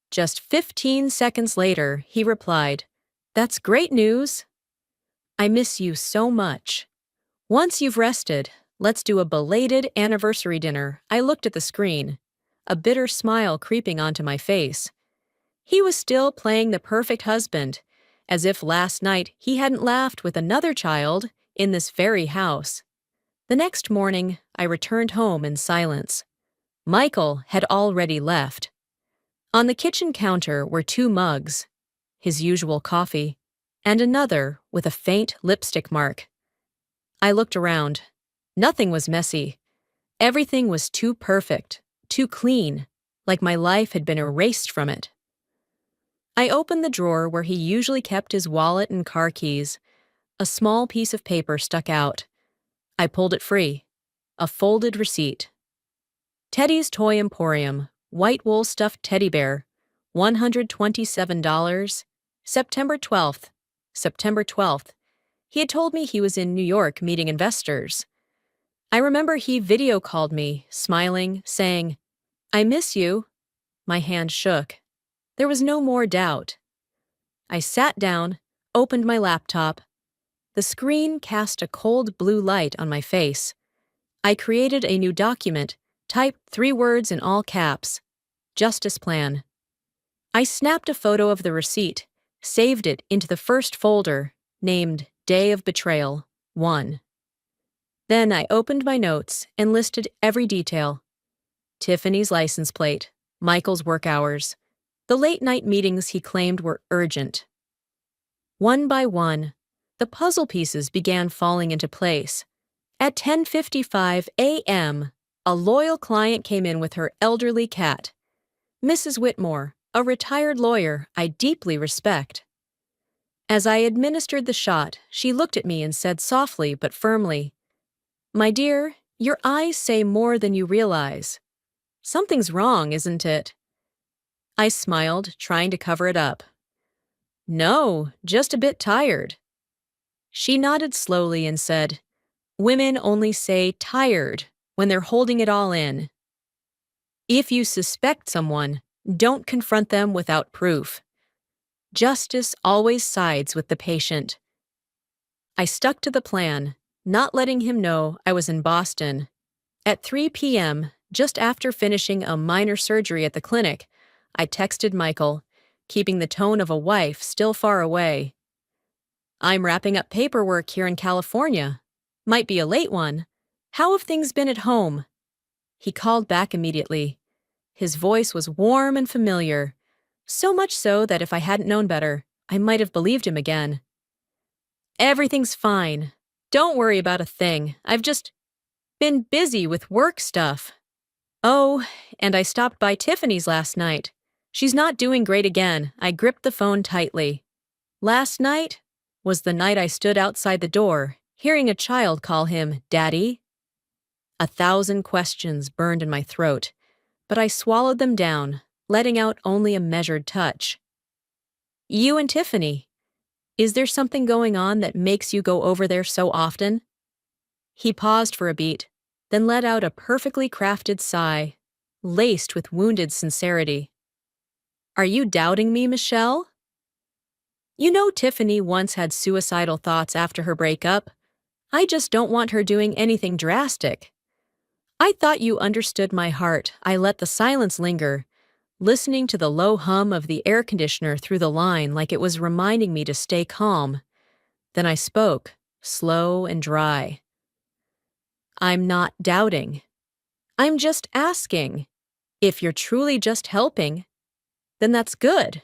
Just 15 seconds later, he replied, "That's great news. I miss you so much. Once you've rested, let's do a belated anniversary dinner." I looked at the screen, a bitter smile creeping onto my face. He was still playing the perfect husband, as if last night he hadn't laughed with another child in this very house. The next morning, I returned home in silence. Michael had already left. On the kitchen counter were 2 mugs, his usual coffee, and another with a faint lipstick mark. I looked around. Nothing was messy. Everything was too perfect, too clean, like my life had been erased from it. I opened the drawer where he usually kept his wallet and car keys. A small piece of paper stuck out. I pulled it free. A folded receipt. Teddy's Toy Emporium, white wool stuffed teddy bear, $127, September 12th. September 12th. He had told me he was in New York meeting investors. I remember he video called me, smiling, saying, "I miss you." My hand shook. There was no more doubt. I sat down, opened my laptop. The screen cast a cold blue light on my face. I created a new document, typed 3 words in all caps, "Justice Plan." I snapped a photo of the receipt, saved it into the first folder, named Day of Betrayal 1. Then I opened my notes and listed every detail. Tiffany's license plate, Michael's work hours, the late-night meetings he claimed were urgent. One by one, the puzzle pieces began falling into place. At 10:55 a.m., a loyal client came in with her elderly cat, Mrs. Whitmore, a retired lawyer I deeply respect. As I administered the shot, she looked at me and said softly but firmly, "My dear, your eyes say more than you realize. Something's wrong, isn't it?" I smiled, trying to cover it up. "No, just a bit tired." She nodded slowly and said, "Women only say tired when they're holding it all in. If you suspect someone, don't confront them without proof. Justice always sides with the patient." I stuck to the plan, not letting him know I was in Boston. At 3 p.m., just after finishing a minor surgery at the clinic, I texted Michael, keeping the tone of a wife still far away. "I'm wrapping up paperwork here in California. Might be a late one. How have things been at home?" He called back immediately. His voice was warm and familiar, so much so that if I hadn't known better, I might have believed him again. "Everything's fine. Don't worry about a thing. I've just been busy with work stuff. Oh, and I stopped by Tiffany's last night. She's not doing great again." I gripped the phone tightly. Last night was the night I stood outside the door, hearing a child call him Daddy. 1,000 questions burned in my throat, but I swallowed them down, letting out only a measured touch. "You and Tiffany. Is there something going on that makes you go over there so often?" He paused for a beat, then let out a perfectly crafted sigh, laced with wounded sincerity. "Are you doubting me, Michelle?" You know, Tiffany once had suicidal thoughts after her breakup. I just don't want her doing anything drastic. I thought you understood my heart. I let the silence linger, listening to the low hum of the air conditioner through the line like it was reminding me to stay calm. Then I spoke, slow and dry. I'm not doubting. I'm just asking. If you're truly just helping, then that's good.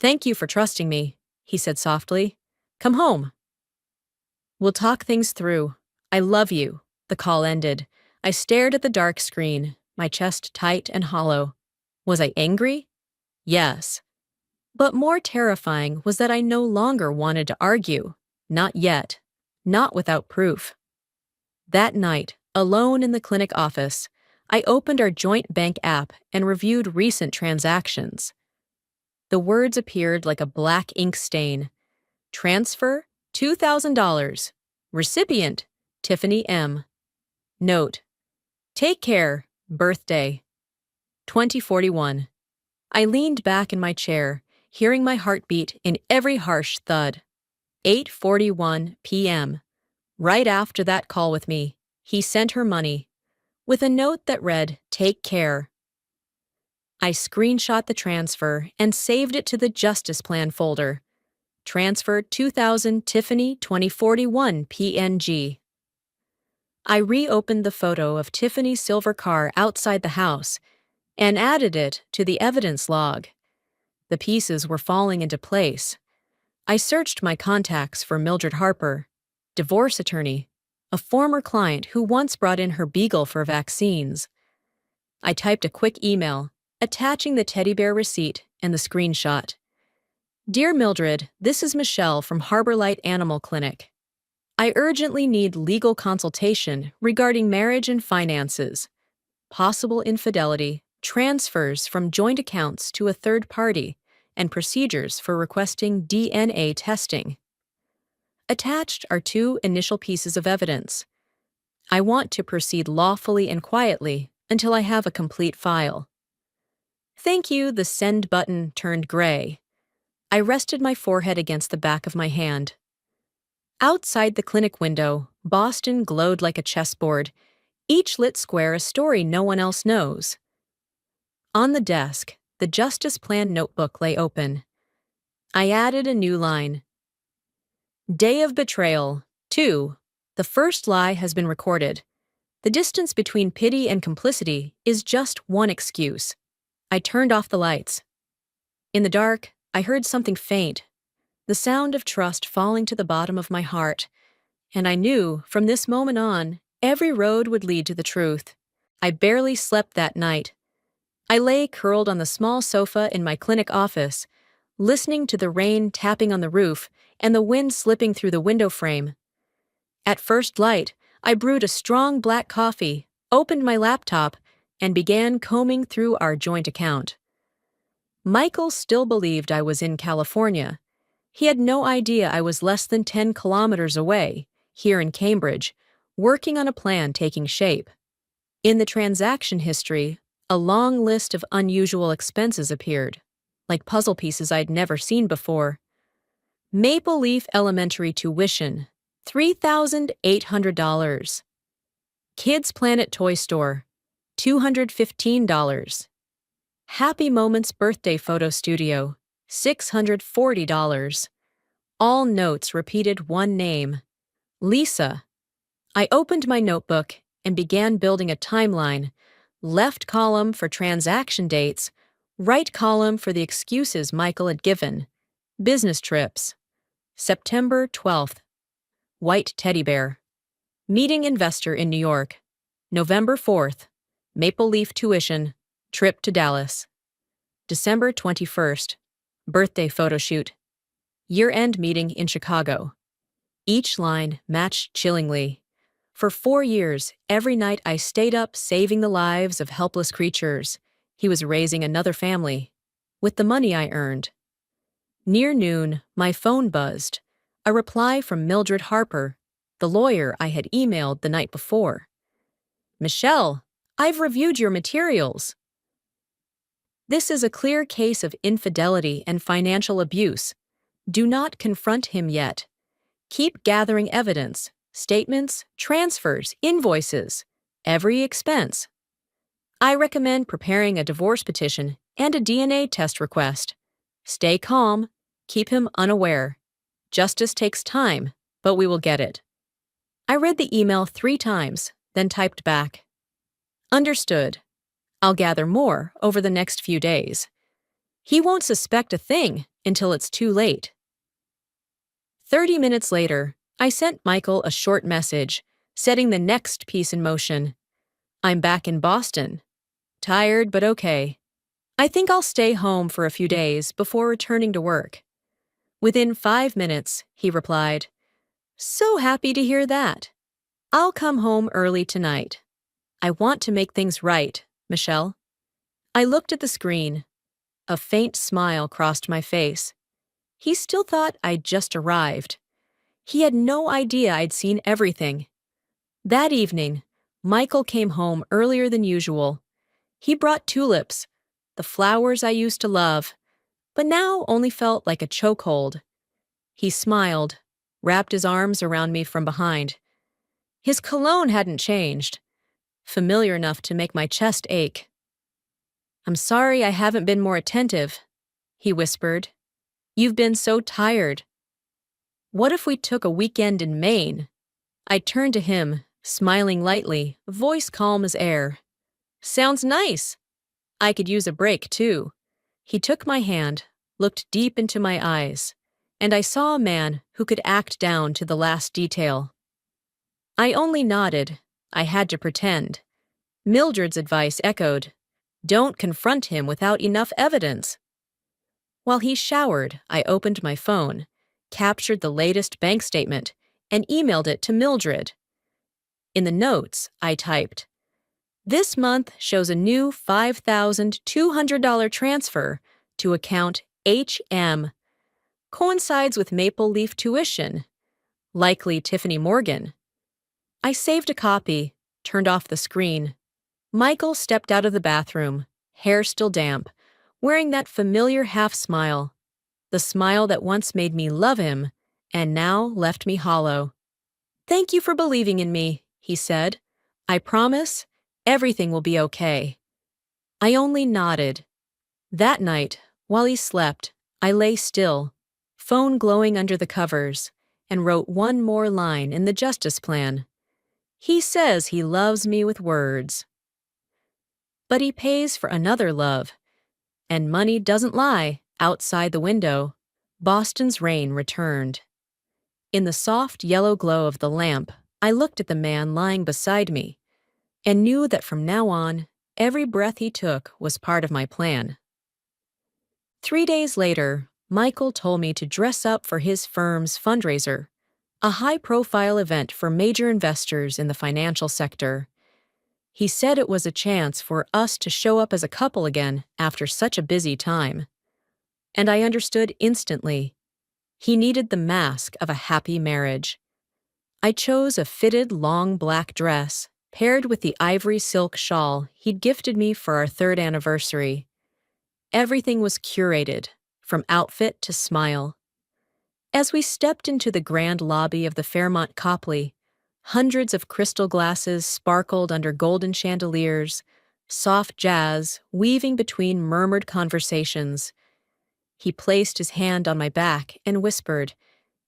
Thank you for trusting me, he said softly. Come home. We'll talk things through. I love you. The call ended. I stared at the dark screen, my chest tight and hollow. Was I angry? Yes. But more terrifying was that I no longer wanted to argue. Not yet. Not without proof. That night, alone in the clinic office, I opened our joint bank app and reviewed recent transactions. The words appeared like a black ink stain. Transfer, $2,000. Recipient, Tiffany M. Note: Take care, birthday. 2041. I leaned back in my chair, hearing my heartbeat in every harsh thud. 8:41 p.m. Right after that call with me, he sent her money, with a note that read, Take care. I screenshot the transfer and saved it to the Justice Plan folder. Transfer 2000 Tiffany 2041 PNG. I reopened the photo of Tiffany's silver car outside the house and added it to the evidence log. The pieces were falling into place. I searched my contacts for Mildred Harper, divorce attorney, a former client who once brought in her beagle for vaccines. I typed a quick email, attaching the teddy bear receipt and the screenshot. Dear Mildred, this is Michelle from Harborlight Animal Clinic. I urgently need legal consultation regarding marriage and finances, possible infidelity, transfers from joint accounts to a third party, and procedures for requesting DNA testing. Attached are 2 initial pieces of evidence. I want to proceed lawfully and quietly until I have a complete file. Thank you. The send button turned gray. I rested my forehead against the back of my hand. Outside the clinic window, Boston glowed like a chessboard, each lit square a story no one else knows. On the desk, the Justice Plan notebook lay open. I added a new line. Day of Betrayal. 2. The first lie has been recorded. The distance between pity and complicity is just one excuse. I turned off the lights. In the dark, I heard something faint, the sound of trust falling to the bottom of my heart, and I knew, from this moment on, every road would lead to the truth. I barely slept that night. I lay curled on the small sofa in my clinic office, listening to the rain tapping on the roof and the wind slipping through the window frame. At first light, I brewed a strong black coffee, opened my laptop, and began combing through our joint account. Michael still believed I was in California. He had no idea I was less than 10 kilometers away, here in Cambridge, working on a plan taking shape. In the transaction history, a long list of unusual expenses appeared, like puzzle pieces I'd never seen before. Maple Leaf Elementary tuition, $3,800. Kids Planet Toy Store, $215. Happy Moments Birthday Photo Studio, $640. All notes repeated one name, Lisa. I opened my notebook and began building a timeline, left column for transaction dates, right column for the excuses Michael had given. Business trips. September 12th. White teddy bear. Meeting investor in New York. November 4th. Maple Leaf tuition. Trip to Dallas. December 21st. Birthday photo shoot. Year-end meeting in Chicago. Each line matched chillingly. For 4 years, every night I stayed up saving the lives of helpless creatures. He was raising another family, with the money I earned. Near noon, my phone buzzed. A reply from Mildred Harper, the lawyer I had emailed the night before. Michelle, I've reviewed your materials. This is a clear case of infidelity and financial abuse. Do not confront him yet. Keep gathering evidence, statements, transfers, invoices, every expense. I recommend preparing a divorce petition and a DNA test request. Stay calm, keep him unaware. Justice takes time, but we will get it. I read the email 3 times, then typed back. Understood. I'll gather more over the next few days. He won't suspect a thing until it's too late. 30 minutes later, I sent Michael a short message, setting the next piece in motion. I'm back in Boston. Tired, but okay. I think I'll stay home for a few days before returning to work. Within 5 minutes, he replied, So happy to hear that. I'll come home early tonight. I want to make things right, Michelle. I looked at the screen. A faint smile crossed my face. He still thought I'd just arrived. He had no idea I'd seen everything. That evening, Michael came home earlier than usual. He brought tulips, the flowers I used to love, but now only felt like a chokehold. He smiled, wrapped his arms around me from behind. His cologne hadn't changed, familiar enough to make my chest ache. I'm sorry I haven't been more attentive, he whispered. You've been so tired. What if we took a weekend in Maine? I turned to him, smiling lightly, voice calm as air. Sounds nice. I could use a break, too. He took my hand, looked deep into my eyes, and I saw a man who could act down to the last detail. I only nodded. I had to pretend. Mildred's advice echoed. Don't confront him without enough evidence. While he showered, I opened my phone, captured the latest bank statement, and emailed it to Mildred. In the notes, I typed, This month shows a new $5,200 transfer to account HM. Coincides with Maple Leaf tuition. Likely Tiffany Morgan. I saved a copy, turned off the screen. Michael stepped out of the bathroom, hair still damp, wearing that familiar half-smile. The smile that once made me love him, and now left me hollow. Thank you for believing in me, he said. I promise, everything will be okay. I only nodded. That night, while he slept, I lay still, phone glowing under the covers, and wrote one more line in the justice plan. He says he loves me with words. But he pays for another love. And money doesn't lie. Outside the window, Boston's rain returned. In the soft yellow glow of the lamp, I looked at the man lying beside me and knew that from now on, every breath he took was part of my plan. 3 days later, Michael told me to dress up for his firm's fundraiser, a high-profile event for major investors in the financial sector. He said it was a chance for us to show up as a couple again after such a busy time. And I understood instantly. He needed the mask of a happy marriage. I chose a fitted long black dress, paired with the ivory silk shawl he'd gifted me for our 3rd anniversary. Everything was curated, from outfit to smile. As we stepped into the grand lobby of the Fairmont Copley, hundreds of crystal glasses sparkled under golden chandeliers, soft jazz weaving between murmured conversations. He placed his hand on my back and whispered,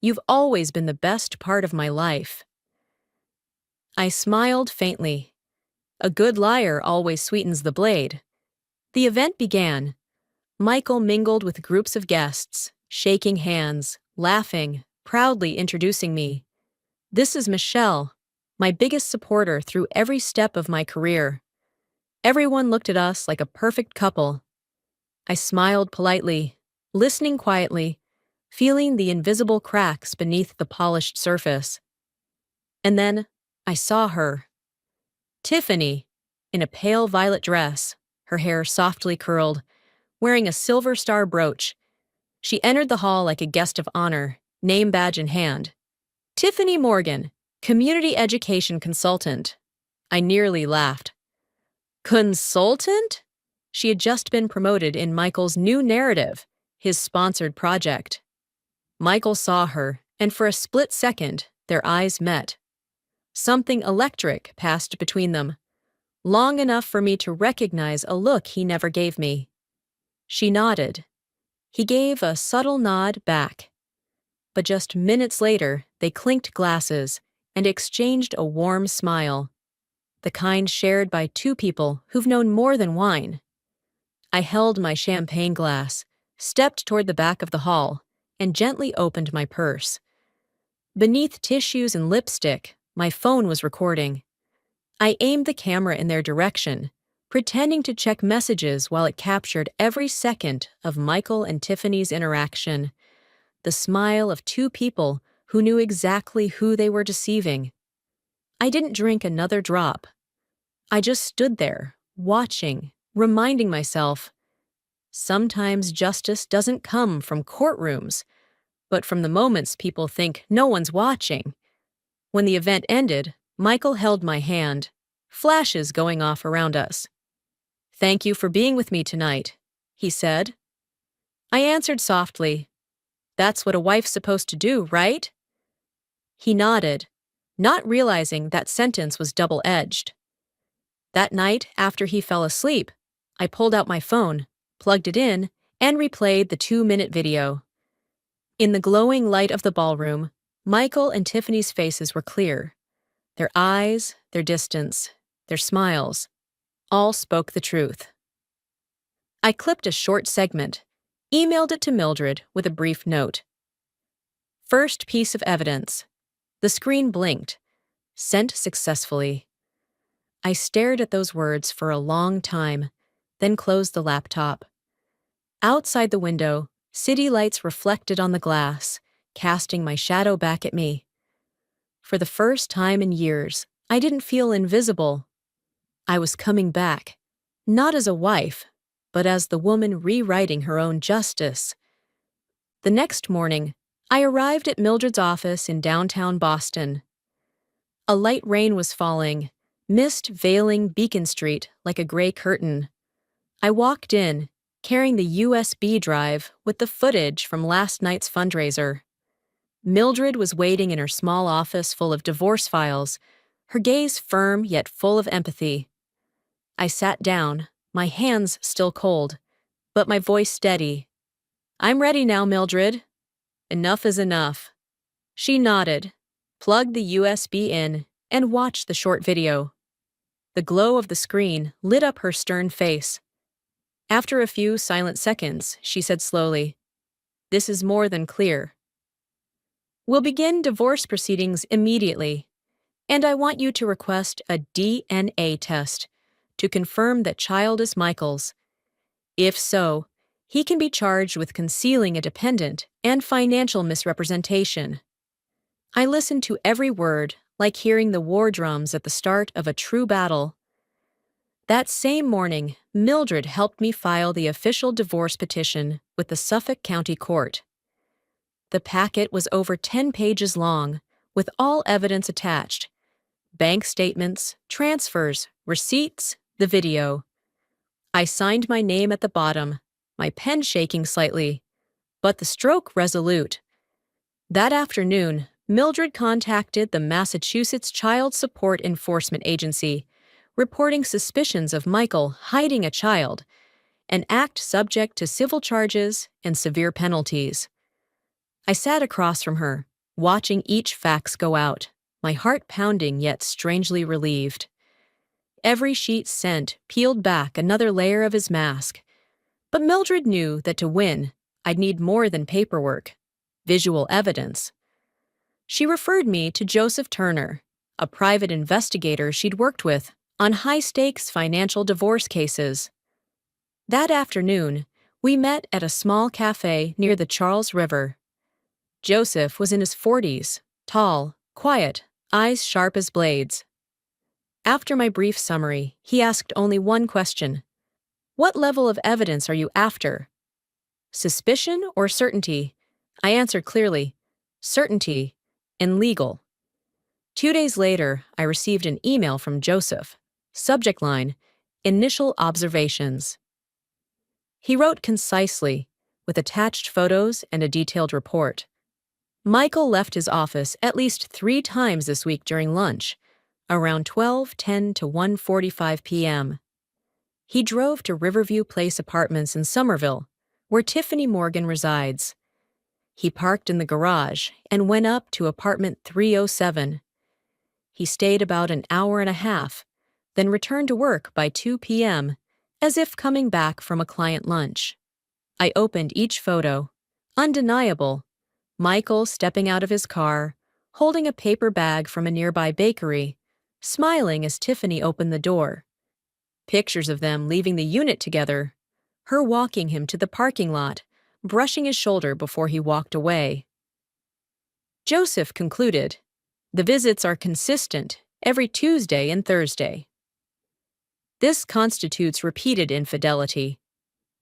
You've always been the best part of my life. I smiled faintly. A good liar always sweetens the blade. The event began. Michael mingled with groups of guests, shaking hands, laughing, proudly introducing me. This is Michelle, my biggest supporter through every step of my career. Everyone looked at us like a perfect couple. I smiled politely, listening quietly, feeling the invisible cracks beneath the polished surface. And then I saw her. Tiffany, in a pale violet dress, her hair softly curled, wearing a silver star brooch. She entered the hall like a guest of honor, name badge in hand. Tiffany Morgan, community education consultant. I nearly laughed. Consultant? She had just been promoted in Michael's new narrative, his sponsored project. Michael saw her, and for a split second, their eyes met. Something electric passed between them, long enough for me to recognize a look he never gave me. She nodded. He gave a subtle nod back. But just minutes later, they clinked glasses and exchanged a warm smile, the kind shared by two people who've known more than wine. I held my champagne glass, stepped toward the back of the hall, and gently opened my purse. Beneath tissues and lipstick, my phone was recording. I aimed the camera in their direction, pretending to check messages while it captured every second of Michael and Tiffany's interaction, the smile of two people who knew exactly who they were deceiving. I didn't drink another drop. I just stood there, watching, reminding myself, sometimes justice doesn't come from courtrooms, but from the moments people think no one's watching. When the event ended, Michael held my hand, flashes going off around us. "Thank you for being with me tonight," he said. I answered softly, "That's what a wife's supposed to do, right?" He nodded, not realizing that sentence was double-edged. That night, after he fell asleep, I pulled out my phone, plugged it in, and replayed the 2-minute video. In the glowing light of the ballroom, Michael and Tiffany's faces were clear. Their eyes, their distance, their smiles, all spoke the truth. I clipped a short segment, emailed it to Mildred with a brief note. First piece of evidence. The screen blinked. Sent successfully. I stared at those words for a long time, then closed the laptop. Outside the window, city lights reflected on the glass, casting my shadow back at me. For the first time in years, I didn't feel invisible. I was coming back, not as a wife, but as the woman rewriting her own justice. The next morning, I arrived at Mildred's office in downtown Boston. A light rain was falling, mist veiling Beacon Street like a gray curtain. I walked in, carrying the USB drive with the footage from last night's fundraiser. Mildred was waiting in her small office full of divorce files, her gaze firm yet full of empathy. I sat down, my hands still cold, but my voice steady. "I'm ready now, Mildred." "Enough is enough." She nodded, plugged the USB in, and watched the short video. The glow of the screen lit up her stern face. After a few silent seconds, she said slowly, "This is more than clear. We'll begin divorce proceedings immediately, and I want you to request a DNA test to confirm that child is Michael's. If so, he can be charged with concealing a dependent and financial misrepresentation." I listened to every word, like hearing the war drums at the start of a true battle. That same morning, Mildred helped me file the official divorce petition with the Suffolk County Court. The packet was over 10 pages long, with all evidence attached: bank statements, transfers, receipts, the video. I signed my name at the bottom, my pen shaking slightly, but the stroke resolute. That afternoon, Mildred contacted the Massachusetts Child Support Enforcement Agency, reporting suspicions of Michael hiding a child, an act subject to civil charges and severe penalties. I sat across from her, watching each fax go out, my heart pounding yet strangely relieved. Every sheet sent peeled back another layer of his mask. But Mildred knew that to win, I'd need more than paperwork, visual evidence. She referred me to Joseph Turner, a private investigator she'd worked with on high-stakes financial divorce cases. That afternoon, we met at a small cafe near the Charles River. Joseph was in his 40s, tall, quiet, eyes sharp as blades. After my brief summary, he asked only one question. "What level of evidence are you after?" "Suspicion or certainty?" I answered clearly, "Certainty and legal." 2 days later, I received an email from Joseph. Subject line, "Initial observations." He wrote concisely, with attached photos and a detailed report. Michael left his office at least 3 times this week during lunch, around 12:10 to 1:45 p.m. He drove to Riverview Place Apartments in Somerville, where Tiffany Morgan resides. He parked in the garage and went up to apartment 307. He stayed about an hour and a half, then returned to work by 2 p.m., as if coming back from a client lunch. I opened each photo. Undeniable. Michael stepping out of his car, holding a paper bag from a nearby bakery, smiling as Tiffany opened the door. Pictures of them leaving the unit together, her walking him to the parking lot, brushing his shoulder before he walked away. Joseph concluded, "The visits are consistent every Tuesday and Thursday." This constitutes repeated infidelity.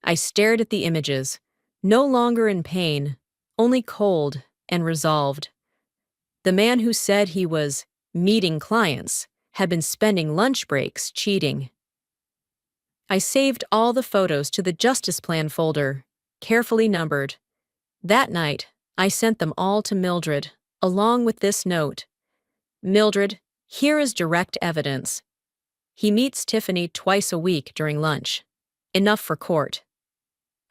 I stared at the images, no longer in pain, only cold and resolved. The man who said he was meeting clients had been spending lunch breaks cheating. I saved all the photos to the Justice Plan folder, carefully numbered. That night, I sent them all to Mildred, along with this note. "Mildred, here is direct evidence. He meets Tiffany twice a week during lunch. Enough for court."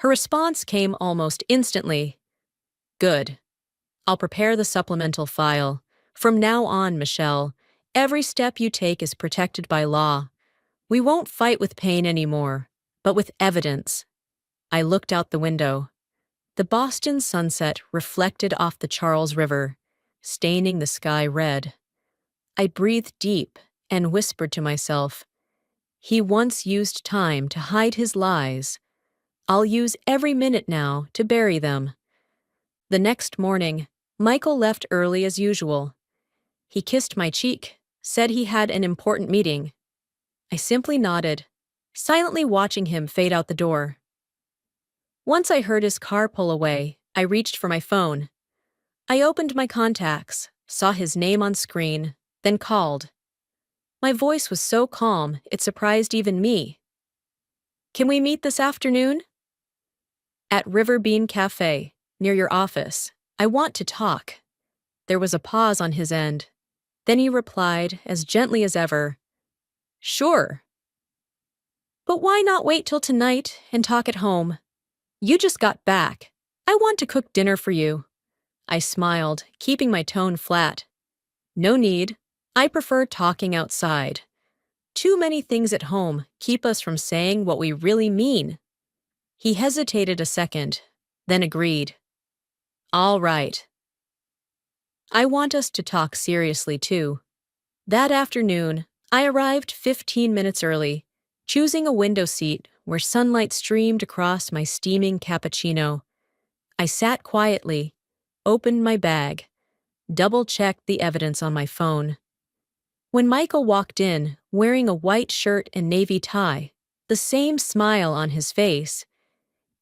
Her response came almost instantly. "Good. I'll prepare the supplemental file. From now on, Michelle, every step you take is protected by law. We won't fight with pain anymore, but with evidence." I looked out the window. The Boston sunset reflected off the Charles River, staining the sky red. I breathed deep and whispered to myself, "He once used time to hide his lies. I'll use every minute now to bury them." The next morning, Michael left early as usual. He kissed my cheek, said he had an important meeting. I simply nodded, silently watching him fade out the door. Once I heard his car pull away, I reached for my phone. I opened my contacts, saw his name on screen, then called. My voice was so calm, it surprised even me. "Can we meet this afternoon?" "At River Bean Cafe, near your office. I want to talk." There was a pause on his end. Then he replied, as gently as ever, "Sure." "But why not wait till tonight and talk at home? You just got back. I want to cook dinner for you." I smiled, keeping my tone flat. "No need. I prefer talking outside. Too many things at home keep us from saying what we really mean." He hesitated a second, then agreed. "All right." I want us to talk seriously, too. That afternoon, I arrived 15 minutes early, choosing a window seat where sunlight streamed across my steaming cappuccino. I sat quietly, opened my bag, double-checked the evidence on my phone. When Michael walked in, wearing a white shirt and navy tie, the same smile on his face,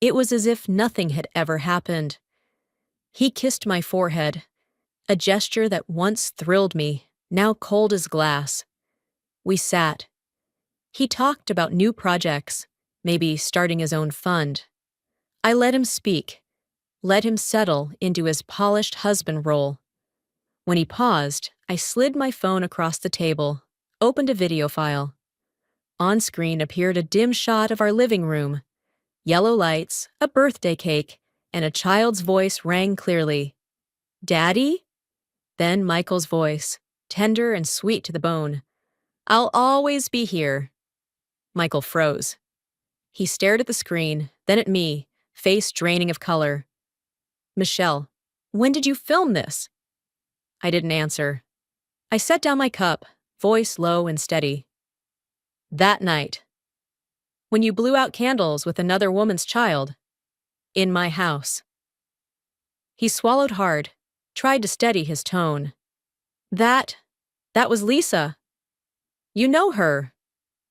it was as if nothing had ever happened. He kissed my forehead, a gesture that once thrilled me, now cold as glass. We sat. He talked about new projects, maybe starting his own fund. I let him speak, let him settle into his polished husband role. When he paused, I slid my phone across the table, opened a video file. On screen appeared a dim shot of our living room. Yellow lights, a birthday cake, and a child's voice rang clearly. "Daddy?" Then Michael's voice, tender and sweet to the bone. "I'll always be here." Michael froze. He stared at the screen, then at me, face draining of color. "Michelle, when did you film this?" I didn't answer. I set down my cup, voice low and steady. "That night. When you blew out candles with another woman's child. In my house." He swallowed hard, tried to steady his tone. That was Lisa. You know her.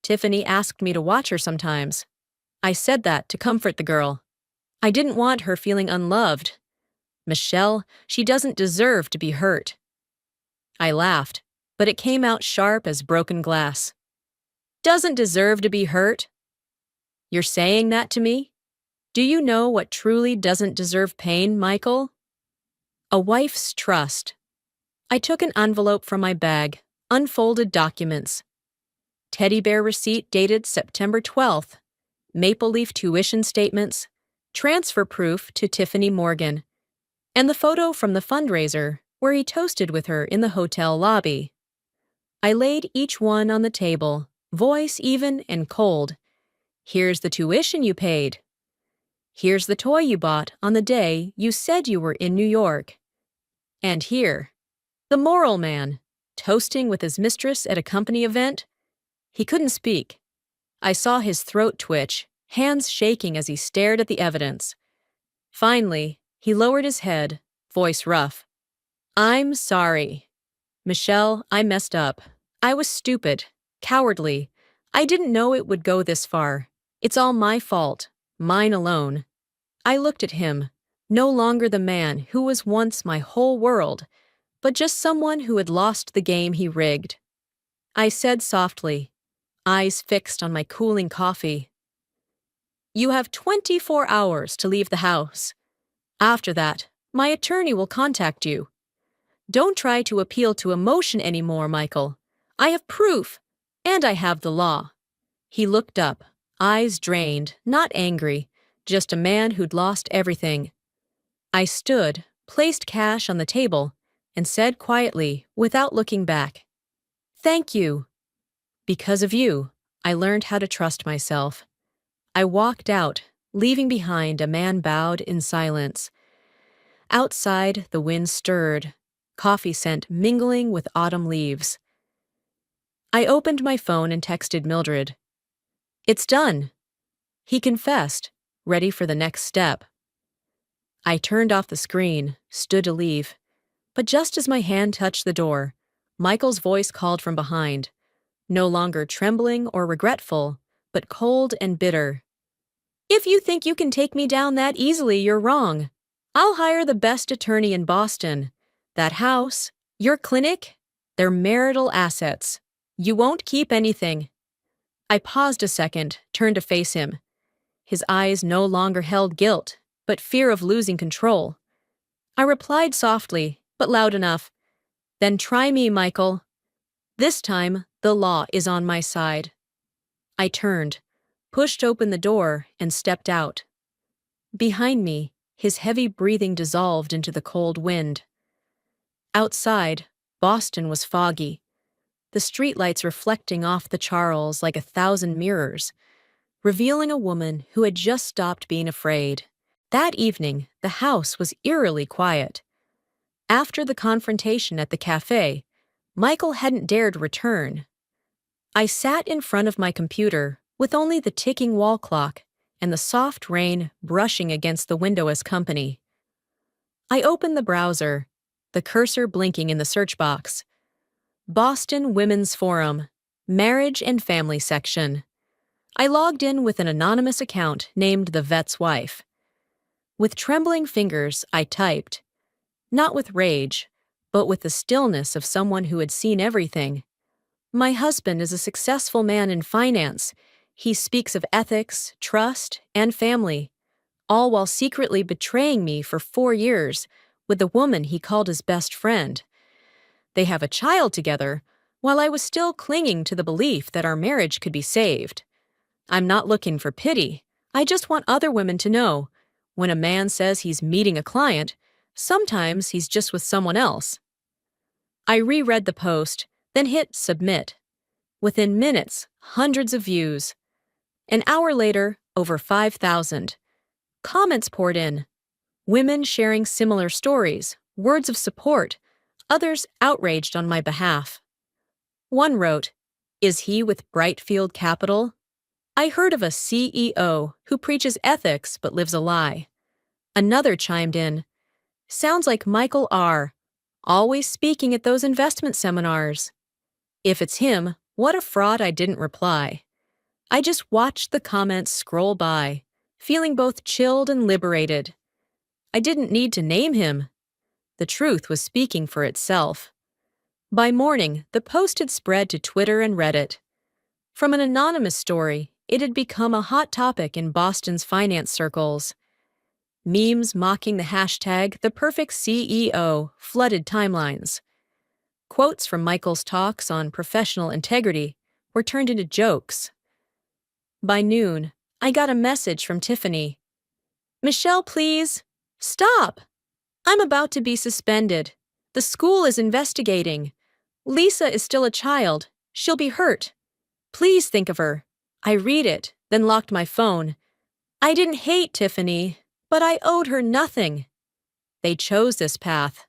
Tiffany asked me to watch her sometimes. I said that to comfort the girl. I didn't want her feeling unloved. Michelle, she doesn't deserve to be hurt." I laughed, but it came out sharp as broken glass. "Doesn't deserve to be hurt? You're saying that to me? Do you know what truly doesn't deserve pain, Michael?" A wife's trust. I took an envelope from my bag, unfolded documents. Teddy bear receipt dated September 12th. Maple leaf tuition statements. Transfer proof to Tiffany Morgan. And the photo from the fundraiser where he toasted with her in the hotel lobby. I laid each one on the table, voice even and cold. Here's the tuition you paid. Here's the toy you bought on the day you said you were in New York. And here, the moral man, toasting with his mistress at a company event. He couldn't speak. I saw his throat twitch, hands shaking as he stared at the evidence. Finally, he lowered his head, voice rough. I'm sorry. Michelle, I messed up. I was stupid, cowardly. I didn't know it would go this far. It's all my fault, mine alone. I looked at him, no longer the man who was once my whole world, but just someone who had lost the game he rigged. I said softly, eyes fixed on my cooling coffee. You have 24 hours to leave the house. After that, my attorney will contact you. Don't try to appeal to emotion anymore, Michael. I have proof, and I have the law. He looked up, eyes drained, not angry, just a man who'd lost everything. I stood, placed cash on the table, and said quietly, without looking back, Thank you. Because of you, I learned how to trust myself. I walked out, leaving behind a man bowed in silence. Outside, the wind stirred, coffee scent mingling with autumn leaves. I opened my phone and texted Mildred. It's done. He confessed, ready for the next step. I turned off the screen, stood to leave. But just as my hand touched the door, Michael's voice called from behind, no longer trembling or regretful, but cold and bitter. If you think you can take me down that easily, you're wrong. I'll hire the best attorney in Boston. That house, your clinic, they're marital assets. You won't keep anything. I paused a second, turned to face him. His eyes no longer held guilt, but fear of losing control. I replied softly, but loud enough. Then try me, Michael. This time, the law is on my side. I turned, pushed open the door, and stepped out. Behind me, his heavy breathing dissolved into the cold wind. Outside, Boston was foggy, the streetlights reflecting off the Charles like 1,000 mirrors, revealing a woman who had just stopped being afraid. That evening, the house was eerily quiet. After the confrontation at the cafe, Michael hadn't dared return. I sat in front of my computer with only the ticking wall clock and the soft rain brushing against the window as company. I opened the browser, the cursor blinking in the search box. Boston Women's Forum, Marriage and Family section. I logged in with an anonymous account named The Vet's Wife. With trembling fingers, I typed, not with rage, but with the stillness of someone who had seen everything. My husband is a successful man in finance. He speaks of ethics, trust, and family, all while secretly betraying me for 4 years with the woman he called his best friend. They have a child together, while I was still clinging to the belief that our marriage could be saved. I'm not looking for pity. I just want other women to know, when a man says he's meeting a client, sometimes he's just with someone else. I reread the post, then hit submit. Within minutes, hundreds of views. An hour later, over 5,000. Comments poured in. Women sharing similar stories, words of support, others outraged on my behalf. One wrote, "Is he with Brightfield Capital? I heard of a CEO who preaches ethics but lives a lie." Another chimed in, "Sounds like Michael R., always speaking at those investment seminars." If it's him, what a fraud. I didn't reply. I just watched the comments scroll by, feeling both chilled and liberated. I didn't need to name him. The truth was speaking for itself. By morning, the post had spread to Twitter and Reddit. From an anonymous story, it had become a hot topic in Boston's finance circles. Memes mocking the hashtag the perfect CEO flooded timelines. Quotes from Michael's talks on professional integrity were turned into jokes. By noon, I got a message from Tiffany. Michelle, please. Stop! I'm about to be suspended. The school is investigating. Lisa is still a child. She'll be hurt. Please think of her. I read it, then locked my phone. I didn't hate Tiffany, but I owed her nothing. They chose this path.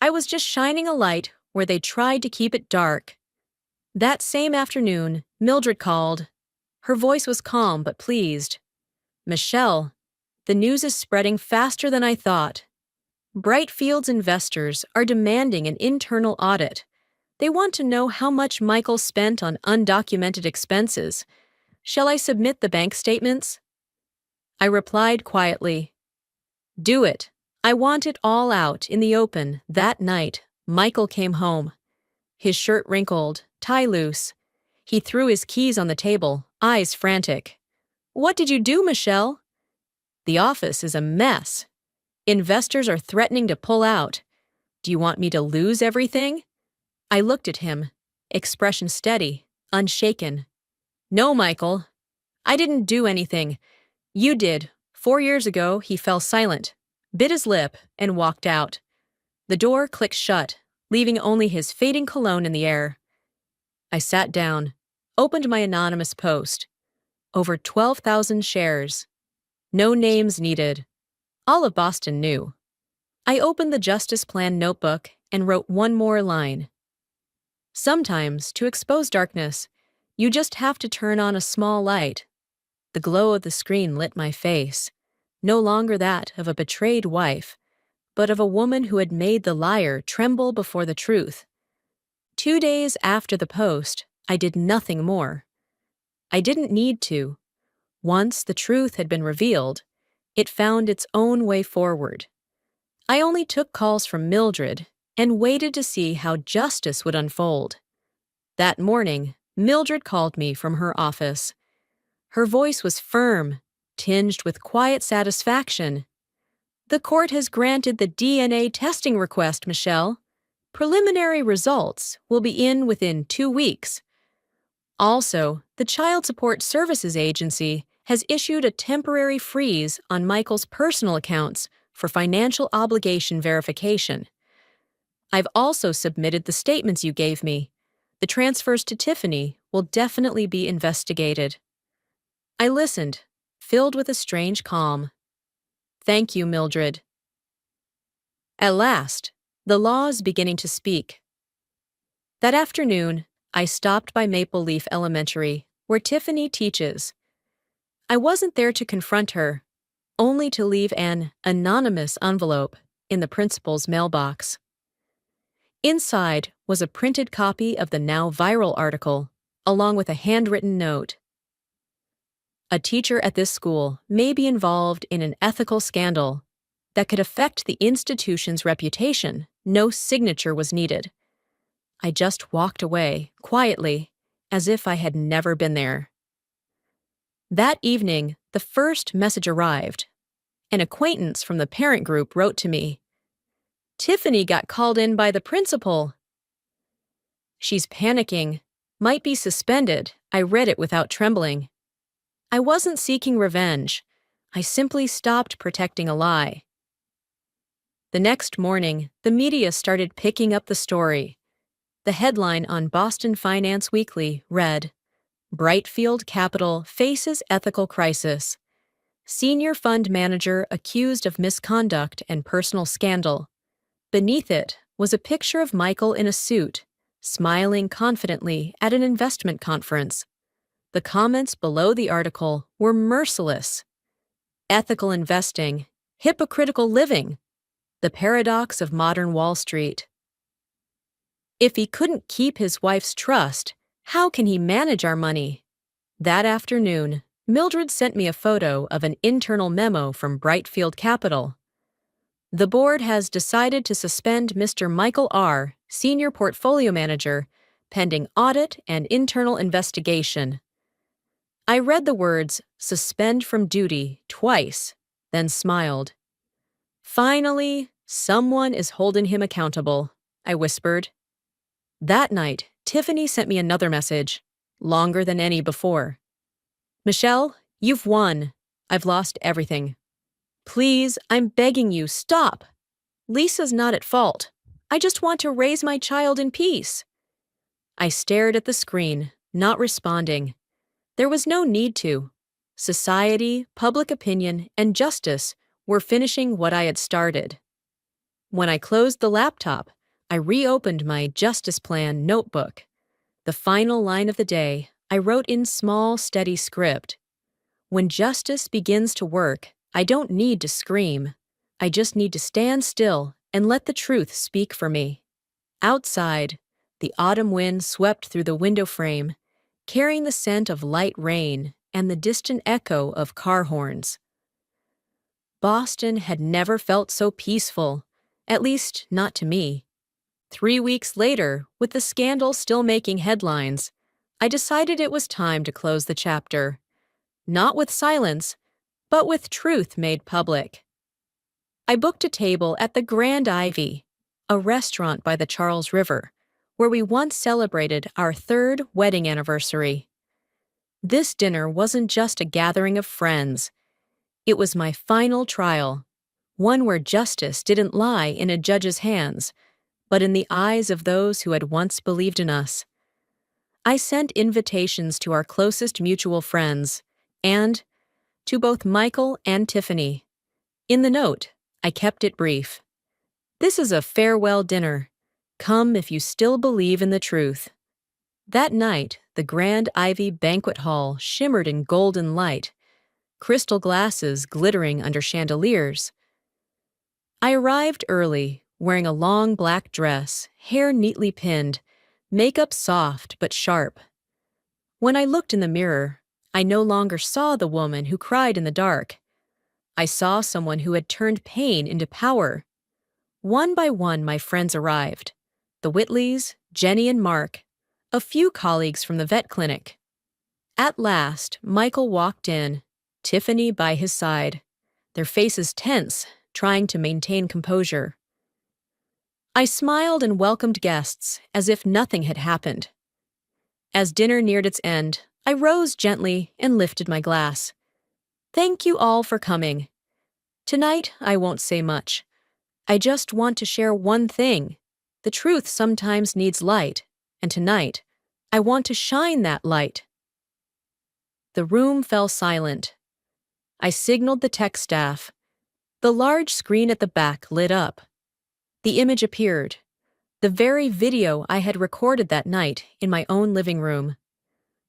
I was just shining a light where they tried to keep it dark. That same afternoon, Mildred called. Her voice was calm but pleased. Michelle, the news is spreading faster than I thought. Brightfield's investors are demanding an internal audit. They want to know how much Michael spent on undocumented expenses. Shall I submit the bank statements? I replied quietly, Do it. I want it all out in the open. That night, Michael came home. His shirt wrinkled, tie loose. He threw his keys on the table, eyes frantic. What did you do, Michelle? The office is a mess. Investors are threatening to pull out. Do you want me to lose everything? I looked at him, expression steady, unshaken. No, Michael. I didn't do anything. You did. 4 years ago, he fell silent, bit his lip, and walked out. The door clicked shut, leaving only his fading cologne in the air. I sat down, opened my anonymous post. Over 12,000 shares. No names needed. All of Boston knew. I opened the Justice Plan notebook and wrote one more line. Sometimes, to expose darkness, you just have to turn on a small light. The glow of the screen lit my face, no longer that of a betrayed wife, but of a woman who had made the liar tremble before the truth. 2 days after the post, I did nothing more. I didn't need to. Once the truth had been revealed, it found its own way forward. I only took calls from Mildred and waited to see how justice would unfold. That morning, Mildred called me from her office. Her voice was firm, tinged with quiet satisfaction. The court has granted the DNA testing request, Michelle. Preliminary results will be in within 2 weeks. Also, the Child Support Services Agency has issued a temporary freeze on Michael's personal accounts for financial obligation verification. I've also submitted the statements you gave me. The transfers to Tiffany will definitely be investigated. I listened, filled with a strange calm. Thank you, Mildred. At last, the law is beginning to speak. That afternoon, I stopped by Maple Leaf Elementary, where Tiffany teaches. I wasn't there to confront her, only to leave an anonymous envelope in the principal's mailbox. Inside was a printed copy of the now viral article, along with a handwritten note. A teacher at this school may be involved in an ethical scandal that could affect the institution's reputation. No signature was needed. I just walked away, quietly, as if I had never been there. That evening, the first message arrived. An acquaintance from the parent group wrote to me. Tiffany got called in by the principal. She's panicking, might be suspended. I read it without trembling. I wasn't seeking revenge. I simply stopped protecting a lie. The next morning, the media started picking up the story. The headline on Boston Finance Weekly read, Brightfield Capital faces ethical crisis. Senior fund manager accused of misconduct and personal scandal. Beneath it was a picture of Michael in a suit, smiling confidently at an investment conference. The comments below the article were merciless. Ethical investing, hypocritical living, the paradox of modern Wall Street. If he couldn't keep his wife's trust, how can he manage our money? That afternoon, Mildred sent me a photo of an internal memo from Brightfield Capital. The board has decided to suspend Mr. Michael R., Senior Portfolio Manager, pending audit and internal investigation. I read the words, suspend from duty, twice, then smiled. Finally, someone is holding him accountable, I whispered. That night, Tiffany sent me another message, longer than any before. Michelle, you've won. I've lost everything. Please, I'm begging you, stop. Lisa's not at fault. I just want to raise my child in peace. I stared at the screen, not responding. There was no need to. Society, public opinion, and justice were finishing what I had started. When I closed the laptop, I reopened my Justice Plan notebook. The final line of the day, I wrote in small, steady script. When justice begins to work, I don't need to scream. I just need to stand still and let the truth speak for me. Outside, the autumn wind swept through the window frame, carrying the scent of light rain and the distant echo of car horns. Boston had never felt so peaceful, at least not to me. 3 weeks later, with the scandal still making headlines, I decided it was time to close the chapter. Not with silence, but with truth made public. I booked a table at the Grand Ivy, a restaurant by the Charles River, where we once celebrated our 3rd wedding anniversary. This dinner wasn't just a gathering of friends. It was my final trial, one where justice didn't lie in a judge's hands, but in the eyes of those who had once believed in us. I sent invitations to our closest mutual friends, and to both Michael and Tiffany. In the note, I kept it brief. This is a farewell dinner. Come if you still believe in the truth. That night, the Grand Ivy banquet hall shimmered in golden light, crystal glasses glittering under chandeliers. I arrived early, wearing a long black dress, hair neatly pinned, makeup soft but sharp. When I looked in the mirror, I no longer saw the woman who cried in the dark. I saw someone who had turned pain into power. One by one, my friends arrived. The Whitleys, Jenny and Mark, a few colleagues from the vet clinic. At last, Michael walked in, Tiffany by his side, their faces tense, trying to maintain composure. I smiled and welcomed guests as if nothing had happened. As dinner neared its end, I rose gently and lifted my glass. Thank you all for coming. Tonight, I won't say much. I just want to share one thing. The truth sometimes needs light, and tonight, I want to shine that light. The room fell silent. I signaled the tech staff. The large screen at the back lit up. The image appeared. The very video I had recorded that night in my own living room.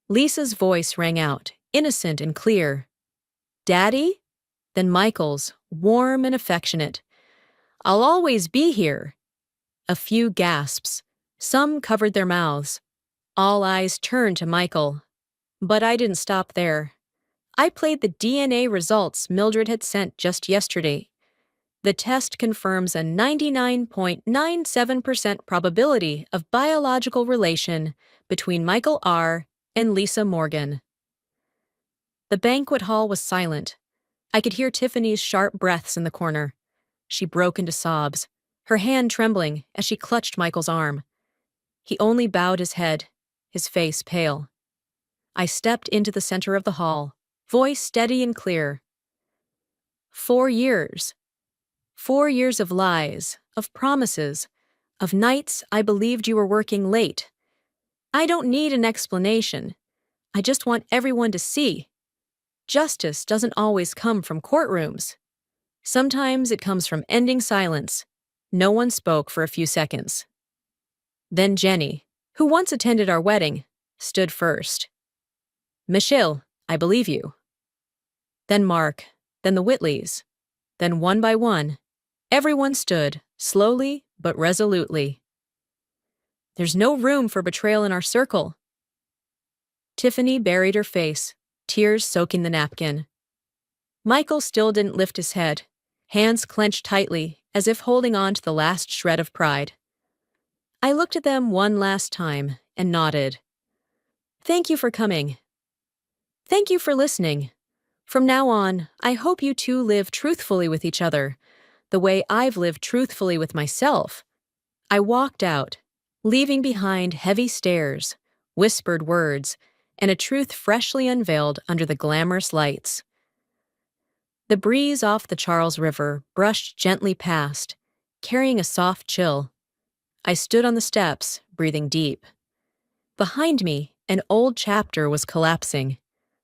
Lisa's voice rang out, innocent and clear. Daddy? Then Michael's, warm and affectionate. I'll always be here. A few gasps. Some covered their mouths. All eyes turned to Michael. But I didn't stop there. I played the DNA results Mildred had sent just yesterday. The test confirms a 99.97% probability of biological relation between Michael R. and Lisa Morgan. The banquet hall was silent. I could hear Tiffany's sharp breaths in the corner. She broke into sobs, her hand trembling as she clutched Michael's arm. He only bowed his head, his face pale. I stepped into the center of the hall, voice steady and clear. 4 years. 4 years of lies, of promises, of nights I believed you were working late. I don't need an explanation. I just want everyone to see. Justice doesn't always come from courtrooms. Sometimes it comes from ending silence. No one spoke for a few seconds. Then Jenny, who once attended our wedding, stood first. Michelle, I believe you. Then Mark, then the Whitleys. Then one by one, everyone stood, slowly but resolutely. There's no room for betrayal in our circle. Tiffany buried her face, tears soaking the napkin. Michael still didn't lift his head, hands clenched tightly as if holding on to the last shred of pride. I looked at them one last time and nodded. Thank you for coming. Thank you for listening. From now on, I hope you two live truthfully with each other, the way I've lived truthfully with myself. I walked out, leaving behind heavy stares, whispered words, and a truth freshly unveiled under the glamorous lights. The breeze off the Charles River brushed gently past, carrying a soft chill. I stood on the steps, breathing deep. Behind me, an old chapter was collapsing.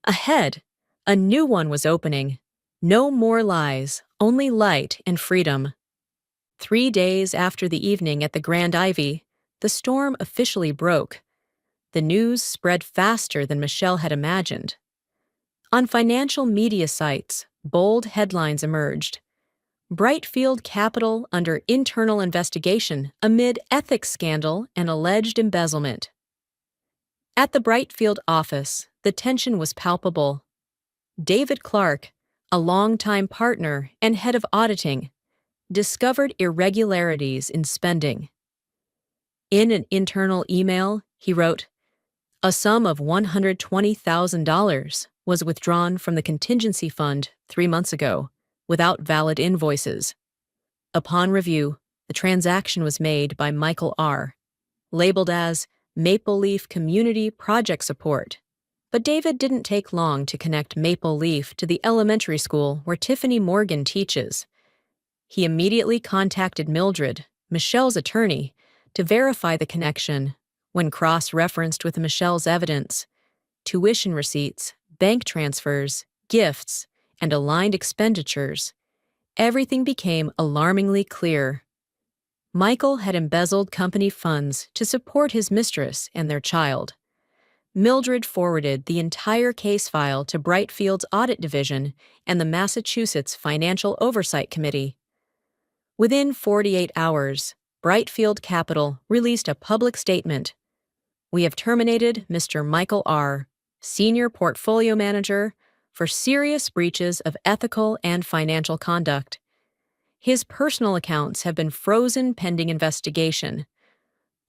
Ahead, a new one was opening. No more lies, only light and freedom. 3 days after the evening at the Grand Ivy, the storm officially broke. The news spread faster than Michelle had imagined. On financial media sites, bold headlines emerged. Brightfield Capital under internal investigation amid ethics scandal and alleged embezzlement. At the Brightfield office, the tension was palpable. David Clark, a longtime partner and head of auditing, discovered irregularities in spending. In an internal email, he wrote, "A sum of $120,000 was withdrawn from the contingency fund 3 months ago, without valid invoices. Upon review, the transaction was made by Michael R., labeled as Maple Leaf Community Project Support." But David didn't take long to connect Maple Leaf to the elementary school where Tiffany Morgan teaches. He immediately contacted Mildred, Michelle's attorney, to verify the connection. When cross-referenced with Michelle's evidence, tuition receipts, bank transfers, gifts, and aligned expenditures, everything became alarmingly clear. Michael had embezzled company funds to support his mistress and their child. Mildred forwarded the entire case file to Brightfield's Audit Division and the Massachusetts Financial Oversight Committee. Within 48 hours, Brightfield Capital released a public statement. "We have terminated Mr. Michael R., Senior Portfolio Manager, for serious breaches of ethical and financial conduct. His personal accounts have been frozen pending investigation.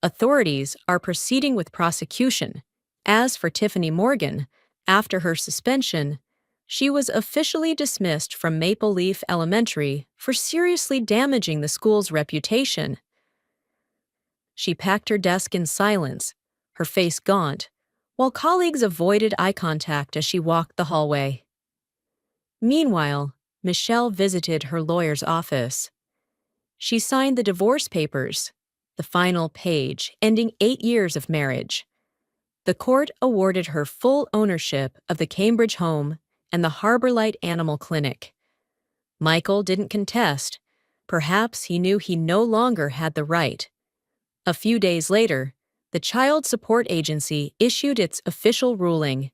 Authorities are proceeding with prosecution. As for Tiffany Morgan, after her suspension, she was officially dismissed from Maple Leaf Elementary for seriously damaging the school's reputation." She packed her desk in silence, her face gaunt, while colleagues avoided eye contact as she walked the hallway. Meanwhile, Michelle visited her lawyer's office. She signed the divorce papers, the final page ending 8 years of marriage. The court awarded her full ownership of the Cambridge home and the Harbor Light Animal Clinic. Michael didn't contest. Perhaps he knew he no longer had the right. A few days later, the Child Support Agency issued its official ruling.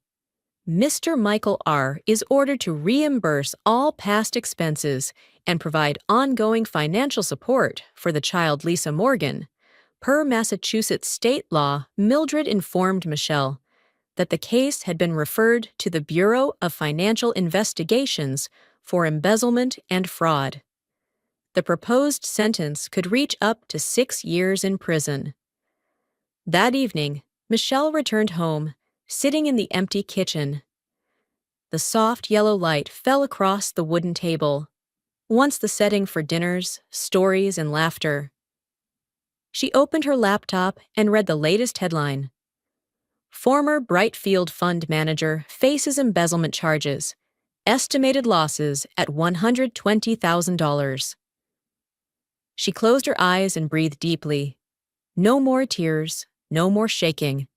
Mr. Michael R. is ordered to reimburse all past expenses and provide ongoing financial support for the child Lisa Morgan. Per Massachusetts state law, Mildred informed Michelle that the case had been referred to the Bureau of Financial Investigations for embezzlement and fraud. The proposed sentence could reach up to 6 years in prison. That evening, Michelle returned home, sitting in the empty kitchen. The soft yellow light fell across the wooden table, once the setting for dinners, stories, and laughter. She opened her laptop and read the latest headline. "Former Brightfield Fund Manager faces embezzlement charges. Estimated losses at $120,000. She closed her eyes and breathed deeply. No more tears, no more shaking.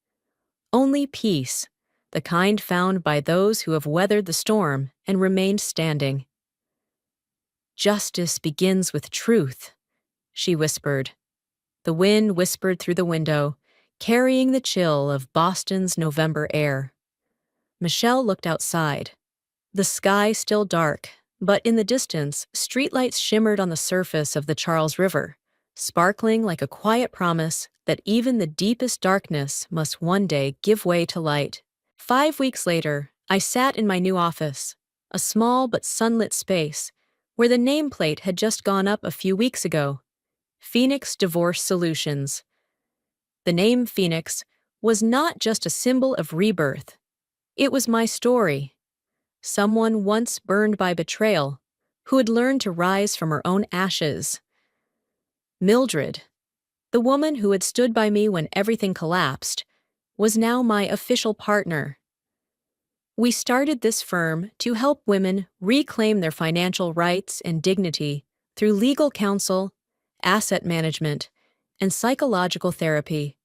Only peace, the kind found by those who have weathered the storm and remained standing. "Justice begins with truth," she whispered. The wind whispered through the window, carrying the chill of Boston's November air. Michelle looked outside. The sky still dark, but in the distance, streetlights shimmered on the surface of the Charles River, sparkling like a quiet promise that even the deepest darkness must one day give way to light. 5 weeks later, I sat in my new office, a small but sunlit space, where the nameplate had just gone up a few weeks ago. Phoenix Divorce Solutions. The name Phoenix was not just a symbol of rebirth. It was my story. Someone once burned by betrayal, who had learned to rise from her own ashes. Mildred, the woman who had stood by me when everything collapsed, was now my official partner. We started this firm to help women reclaim their financial rights and dignity through legal counsel, asset management, and psychological therapy.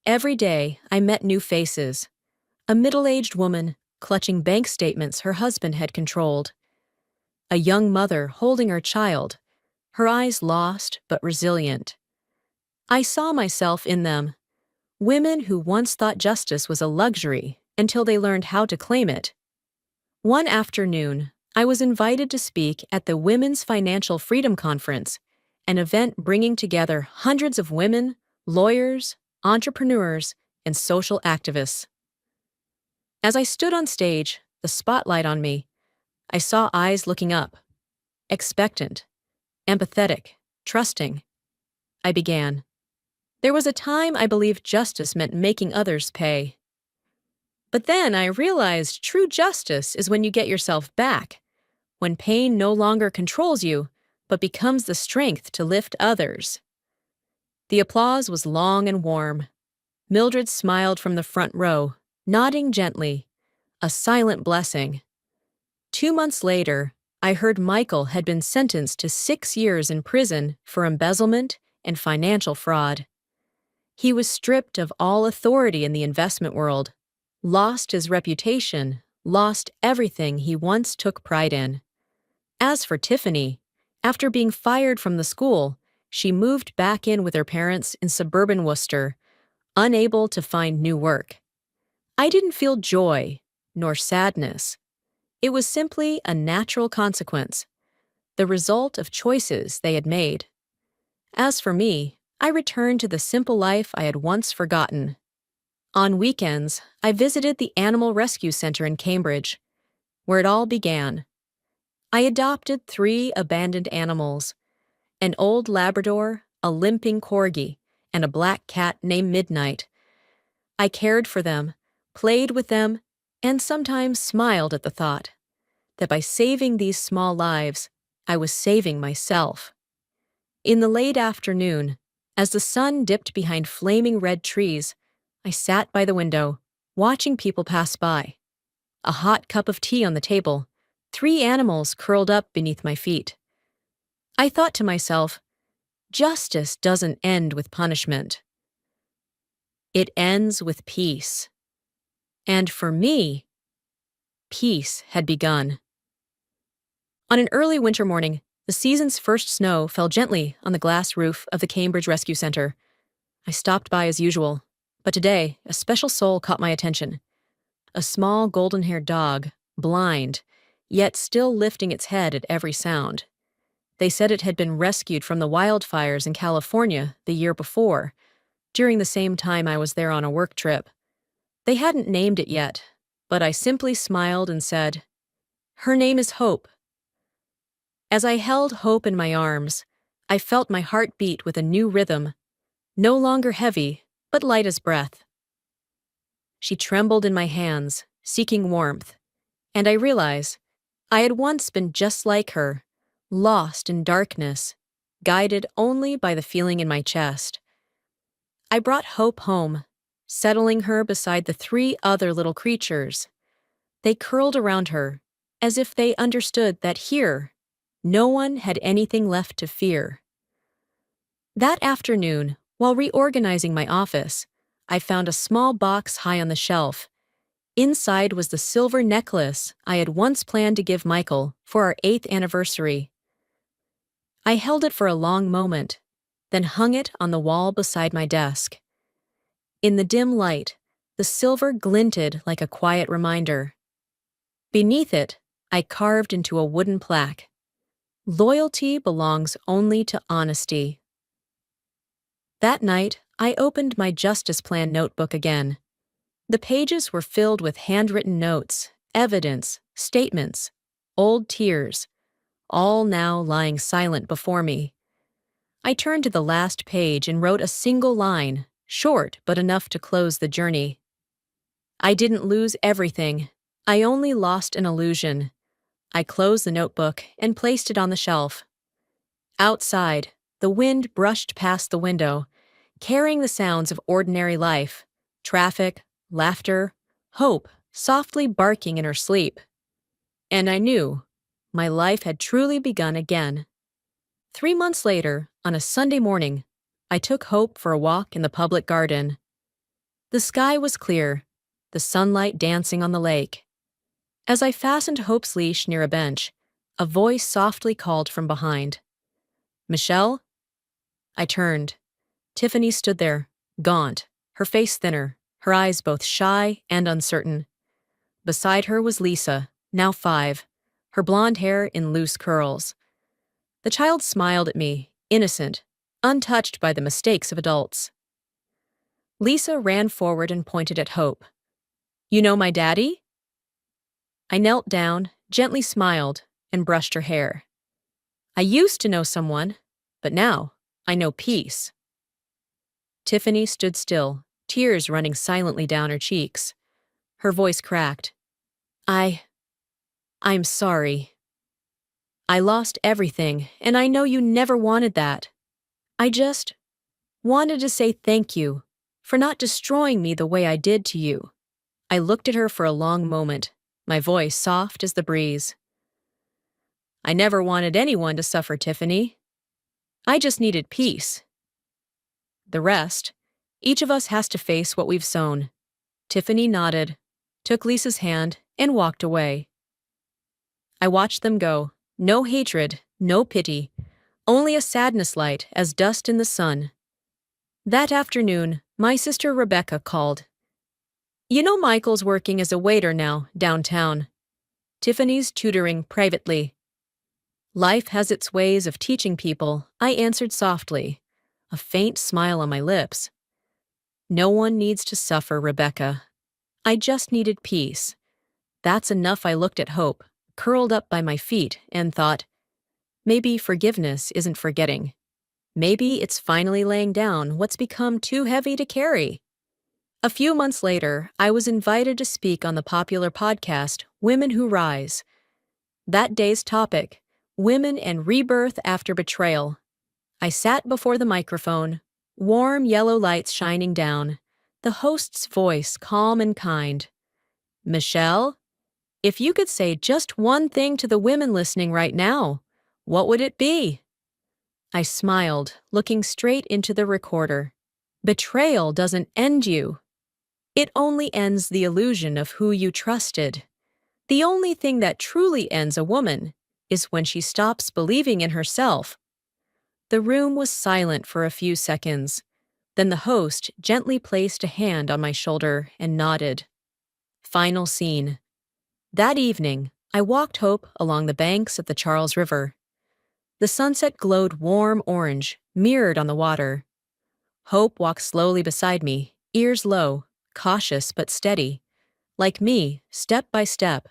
Every day, I met new faces. A middle-aged woman clutching bank statements her husband had controlled. A young mother holding her child, her eyes lost but resilient. I saw myself in them. Women who once thought justice was a luxury until they learned how to claim it. One afternoon, I was invited to speak at the Women's Financial Freedom Conference, an event bringing together hundreds of women, lawyers, entrepreneurs, and social activists. As I stood on stage, the spotlight on me, I saw eyes looking up, expectant, empathetic, trusting. I began. There was a time I believed justice meant making others pay. But then I realized true justice is when you get yourself back, when pain no longer controls you, but becomes the strength to lift others. The applause was long and warm. Mildred smiled from the front row, nodding gently, a silent blessing. 2 months later, I heard Michael had been sentenced to 6 years in prison for embezzlement and financial fraud. He was stripped of all authority in the investment world, lost his reputation, lost everything he once took pride in. As for Tiffany, after being fired from the school, she moved back in with her parents in suburban Worcester, unable to find new work. I didn't feel joy, nor sadness. It was simply a natural consequence, the result of choices they had made. As for me, I returned to the simple life I had once forgotten. On weekends, I visited the Animal Rescue Center in Cambridge, where it all began. I adopted 3 abandoned animals, an old Labrador, a limping corgi, and a black cat named Midnight. I cared for them, played with them, and sometimes smiled at the thought that by saving these small lives, I was saving myself. In the late afternoon, as the sun dipped behind flaming red trees, I sat by the window, watching people pass by. A hot cup of tea on the table, 3 animals curled up beneath my feet. I thought to myself, justice doesn't end with punishment. It ends with peace. And for me, peace had begun. On an early winter morning, the season's first snow fell gently on the glass roof of the Cambridge Rescue Center. I stopped by as usual, but today a special soul caught my attention. A small golden-haired dog, blind, yet still lifting its head at every sound. They said it had been rescued from the wildfires in California the year before, during the same time I was there on a work trip. They hadn't named it yet, but I simply smiled and said, "Her name is Hope." As I held Hope in my arms, I felt my heart beat with a new rhythm, no longer heavy, but light as breath. She trembled in my hands, seeking warmth, and I realized I had once been just like her, lost in darkness, guided only by the feeling in my chest. I brought Hope home, settling her beside the 3 other little creatures. They curled around her, as if they understood that here, no one had anything left to fear. That afternoon, while reorganizing my office, I found a small box high on the shelf. Inside was the silver necklace I had once planned to give Michael for our 8th anniversary. I held it for a long moment, then hung it on the wall beside my desk. In the dim light, the silver glinted like a quiet reminder. Beneath it, I carved into a wooden plaque. Loyalty belongs only to honesty. That night, I opened my justice plan notebook again. The pages were filled with handwritten notes, evidence, statements, old tears, all now lying silent before me. I turned to the last page and wrote a single line, short but enough to close the journey. I didn't lose everything. I only lost an illusion. I closed the notebook and placed it on the shelf. Outside, the wind brushed past the window, carrying the sounds of ordinary life, traffic, laughter, hope softly barking in her sleep. And I knew my life had truly begun again. 3 months later, on a Sunday morning, I took Hope for a walk in the public garden. The sky was clear, the sunlight dancing on the lake. As I fastened Hope's leash near a bench, a voice softly called from behind. "Michelle?" I turned. Tiffany stood there, gaunt, her face thinner, her eyes both shy and uncertain. Beside her was Lisa, now 5, her blonde hair in loose curls. The child smiled at me, innocent, untouched by the mistakes of adults. Lisa ran forward and pointed at Hope. "You know my daddy?" I knelt down, gently smiled, and brushed her hair. "I used to know someone, but now I know peace." Tiffany stood still, tears running silently down her cheeks. Her voice cracked. I'm sorry. I lost everything, and I know you never wanted that. I just wanted to say thank you for not destroying me the way I did to you." I looked at her for a long moment, my voice soft as the breeze. "I never wanted anyone to suffer, Tiffany. I just needed peace. The rest, each of us has to face what we've sown." Tiffany nodded, took Lisa's hand, and walked away. I watched them go. No hatred, no pity, only a sadness light as dust in the sun. That afternoon, my sister Rebecca called. "You know Michael's working as a waiter now, downtown. Tiffany's tutoring privately." "Life has its ways of teaching people," I answered softly, a faint smile on my lips. "No one needs to suffer, Rebecca. I just needed peace. That's enough." I looked at Hope, curled up by my feet, and thought, maybe forgiveness isn't forgetting. Maybe it's finally laying down what's become too heavy to carry. A few months later, I was invited to speak on the popular podcast, Women Who Rise. That day's topic, women and rebirth after betrayal. I sat before the microphone, warm yellow lights shining down, the host's voice calm and kind. "Michelle, if you could say just one thing to the women listening right now, what would it be?" I smiled, looking straight into the recorder. Betrayal doesn't end you. It only ends the illusion of who you trusted. The only thing that truly ends a woman is when she stops believing in herself. The room was silent for a few seconds. Then the host gently placed a hand on my shoulder and nodded. Final scene. That evening, I walked Hope along the banks of the Charles River. The sunset glowed warm orange, mirrored on the water. Hope walked slowly beside me, ears low, cautious but steady. Like me, step by step,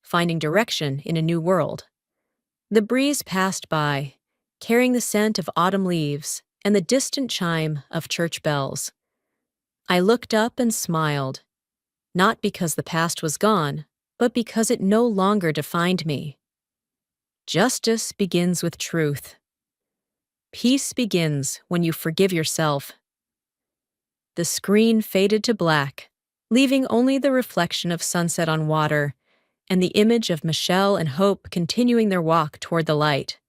finding direction in a new world. The breeze passed by, carrying the scent of autumn leaves and the distant chime of church bells. I looked up and smiled, not because the past was gone, but because it no longer defined me. Justice begins with truth. Peace begins when you forgive yourself. The screen faded to black, leaving only the reflection of sunset on water and the image of Michelle and Hope continuing their walk toward the light.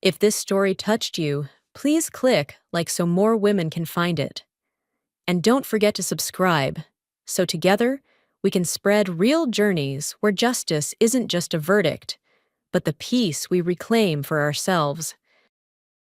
If this story touched you, please click like so more women can find it. And don't forget to subscribe, so together we can spread real journeys where justice isn't just a verdict, but the peace we reclaim for ourselves.